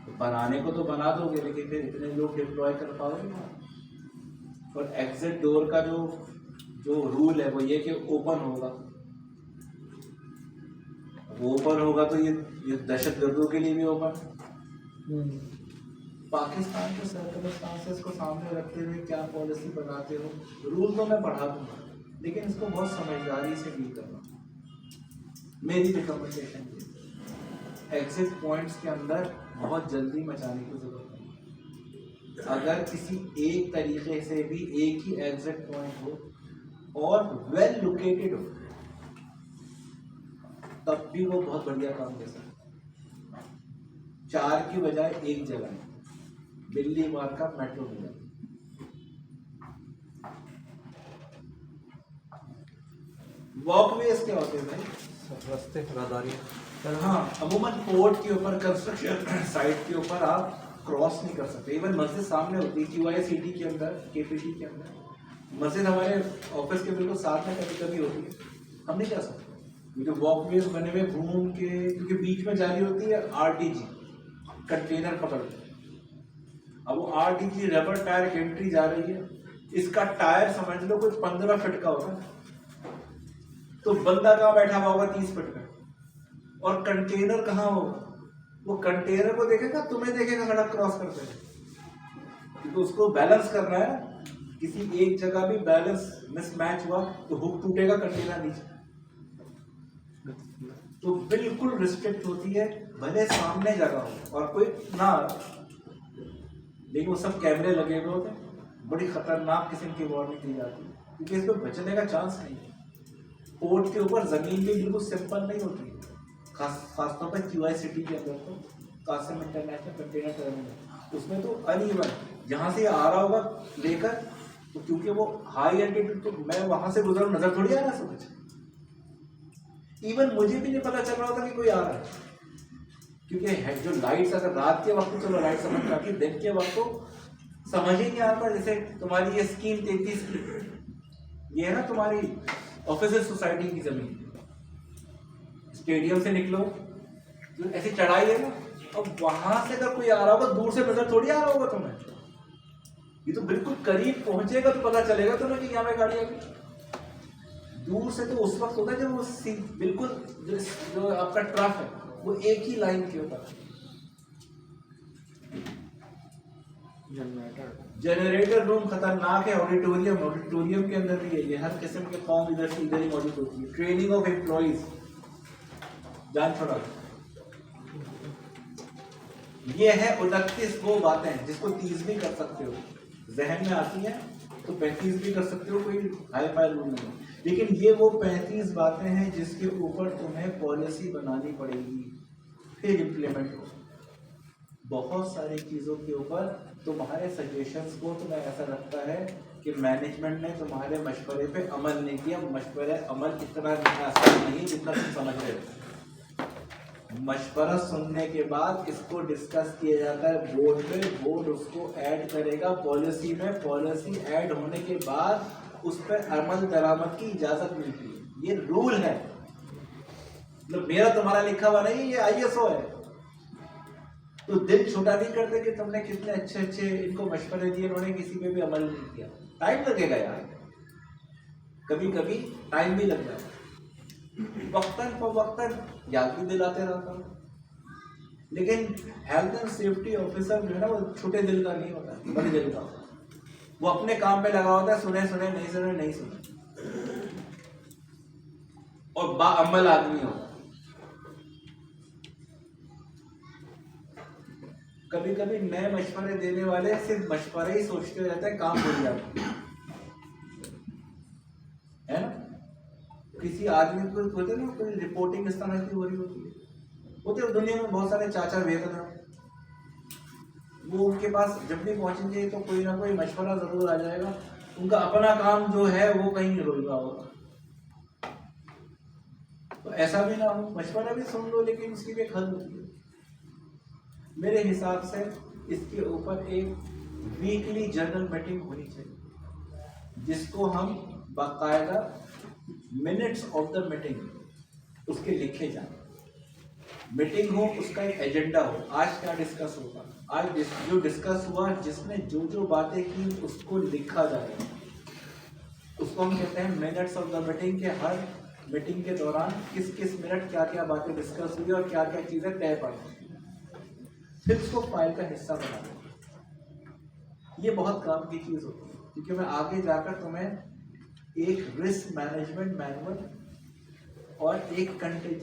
तो बनाने को तो बना दोगे लेकिन फिर इतने लोग डिप्लॉय कर पाओगे ना। और एग्जिट डोर का जो रूल है वो ये कि ओपन होगा, वो ओपन होगा तो ये दहशतगर्दों के लिए भी ओपन। पाकिस्तान के सर्कमस्टांसेस को सामने रखते हुए क्या पॉलिसी बनाते हो, रूल तो मैं पढ़ा दूंगा लेकिन इसको बहुत समझदारी से डील करना। मेरी रिकमेंडेशन ये, एग्जिट पॉइंट्स के अंदर बहुत जल्दी मचाने की जरूरत है। अगर किसी एक तरीके से भी एक ही एग्जिट पॉइंट हो और वेल लोकेटेड हो तब भी वो बहुत बढ़िया काम दे सकता है। 4 की बजाय एक जगह है, दिल्ली मार्ग मेट्रो मिला। वॉकवेज क्या होते हैं भाई? रास्ते राहदारी। हाँ, अमूमन पोर्ट के ऊपर कंस्ट्रक्शन साइट के ऊपर आप क्रॉस नहीं कर सकते। इवन मस्जिद सामने होती है QICT के अंदर, KPT के अंदर मस्जिद हमारे ऑफिस के बिल्कुल साथ में कभी कभी होती है, हम नहीं जा सकते। जो वॉकवेज बने हुए घूम के, क्योंकि बीच में जारी होती है RTG कंटेनर पकड़ के। अब वो RTG रबर टायर की एंट्री जा रही है, इसका टायर समझ लो कुछ 15 फीट का होता है, तो बंदा कहाँ बैठा हुआ होगा 30 फीट का, और कंटेनर कहाँ होगा? वो कंटेनर को देखेगा, तुम्हें देखेगा सड़क क्रॉस करते हैं, क्योंकि उसको बैलेंस करना है। किसी एक जगह भी बैलेंस मिसमैच हुआ तो हुक टूटेगा, कंटेनर नीचे। तो बिल्कुल रिस्ट्रिक्ट होती है, भले सामने जगह हो और कोई ना, लेकिन वो सब कैमरे लगे हुए होते हैं, बड़ी खतरनाक किस्म की वार्निंग दी जाती है क्योंकि इसमें बचने का चांस नहीं है। पोर्ट के ऊपर जमीन भी बिल्कुल सिंपल नहीं होती है, खासतौर पर QICT के अंदर तो कासिम इंटरनेशनल कंटेनर टर्मिनल, उसमें तो अनइवन जहाँ से आ रहा होगा लेकर, तो क्योंकि वो हाई एल्टीट्यूड, तो मैं वहां से गुजर नजर थोड़ी आ रहा है सब कुछ। इवन मुझे भी नहीं पता चल रहा होता कि कोई आ रहा है, क्योंकि जो लाइट्स अगर रात के वक्त तो चलो लाइट समझ में आती है, दिन के वक्त तो समझ ही नहीं आता। जैसे तुम्हारी ये स्कीम 33 की, ये है ना तुम्हारी ऑफिसर सोसाइटी की जमीन, स्टेडियम से निकलो जो ऐसी चढ़ाई है ना, अब वहां से अगर कोई आ रहा होगा दूर से नजर थोड़ी आ रहा होगा तुम्हें, ये तो बिल्कुल करीब पहुंचेगा तो पता चलेगा तुम्हें कि यहाँ पे गाड़ी आ गई। दूर से तो उस वक्त होता है जब वो बिल्कुल जो आपका ट्रफ है वो एक ही लाइन के ऊपर है। जनरेटर रूम खतरनाक है, ऑडिटोरियम के अंदर भी है ये, हर किस्म के फॉर्म इधर से इधर ही मौजूद होती है। ट्रेनिंग ऑफ एम्प्लॉइज, जान छोड़ा, ये है 29 वो बातें जिसको 30 भी कर सकते हो, जहन में आती है तो 35 भी कर सकते हो, कोई हाई फाई रूल नहीं। लेकिन ये वो 35 बातें हैं जिसके ऊपर तुम्हें पॉलिसी बनानी पड़ेगी, फिर इम्प्लीमेंट हो। बहुत सारी चीज़ों के ऊपर तुम्हारे सजेशंस को तुम्हें ऐसा लगता है कि मैनेजमेंट ने तुम्हारे मशवरे पे अमल नहीं किया। मशवरे अमल इतना आसान नहीं जितना तुम समझ रहे हो। मशवरा सुनने के बाद इसको डिस्कस किया जाता है बोर्ड पे, बोर्ड उसको ऐड करेगा पॉलिसी में, पॉलिसी ऐड होने के बाद उस पर अमल दरामद की इजाज़त मिलती है। ये रूल है, मतलब मेरा तुम्हारा लिखा हुआ नहीं, ये ISO है। तो दिल छोटा नहीं करते कि तुमने कितने अच्छे अच्छे इनको मशवरे दिए, उन्होंने किसी पे भी अमल नहीं किया। टाइम लगेगा यार, कभी कभी टाइम भी लग जाता है, वक्तन फवक्तन याद भी दिलाते रहता हूँ। लेकिन हेल्थ एंड सेफ्टी ऑफिसर जो है ना वो छोटे दिल का नहीं होता, बड़े दिल का होता है। वो अपने काम पे लगा होता है, सुने सुने नहीं सुने नहीं सुने, और बाअमल आदमी होता है। कभी कभी नए मशवरे देने वाले सिर्फ मशवरे ही सोचते रहते हैं, काम भूल जाते हैं, है ना। किसी आदमी को होते ना कोई रिपोर्टिंग इस तरह की हो रही होती है, होते दुनिया में बहुत सारे चाचा वेद हैं, वो उनके पास जब भी पहुंचेंगे तो कोई ना कोई मशवरा जरूर आ जाएगा। उनका अपना काम जो है वो कहीं रुल रहा होगा। तो ऐसा भी ना हो, मशवरा भी सुन लो लेकिन उसकी भी एक हद होती है। मेरे हिसाब से इसके ऊपर एक वीकली जर्नल मीटिंग होनी चाहिए, जिसको हम बाकायदा मिनट्स ऑफ द मीटिंग उसके लिखे जाए। मीटिंग हो, उसका एक एजेंडा हो, आज क्या डिस्कस होगा, आज जो डिस्कस हुआ, जिसने जो जो बातें की उसको लिखा जाए। उसको हम कहते हैं मिनट्स ऑफ द मीटिंग, के हर मीटिंग के दौरान किस किस मिनट क्या क्या बातें डिस्कस हुई और क्या क्या चीज़ें तय पड़ी, फिर उसको फाइल का हिस्सा बना दो। ये बहुत काम की चीज़ होती है, क्योंकि मैं आगे जाकर तुम्हें एक रिस्क मैनेजमेंट मैनुअल और एक कंटेंजेंसी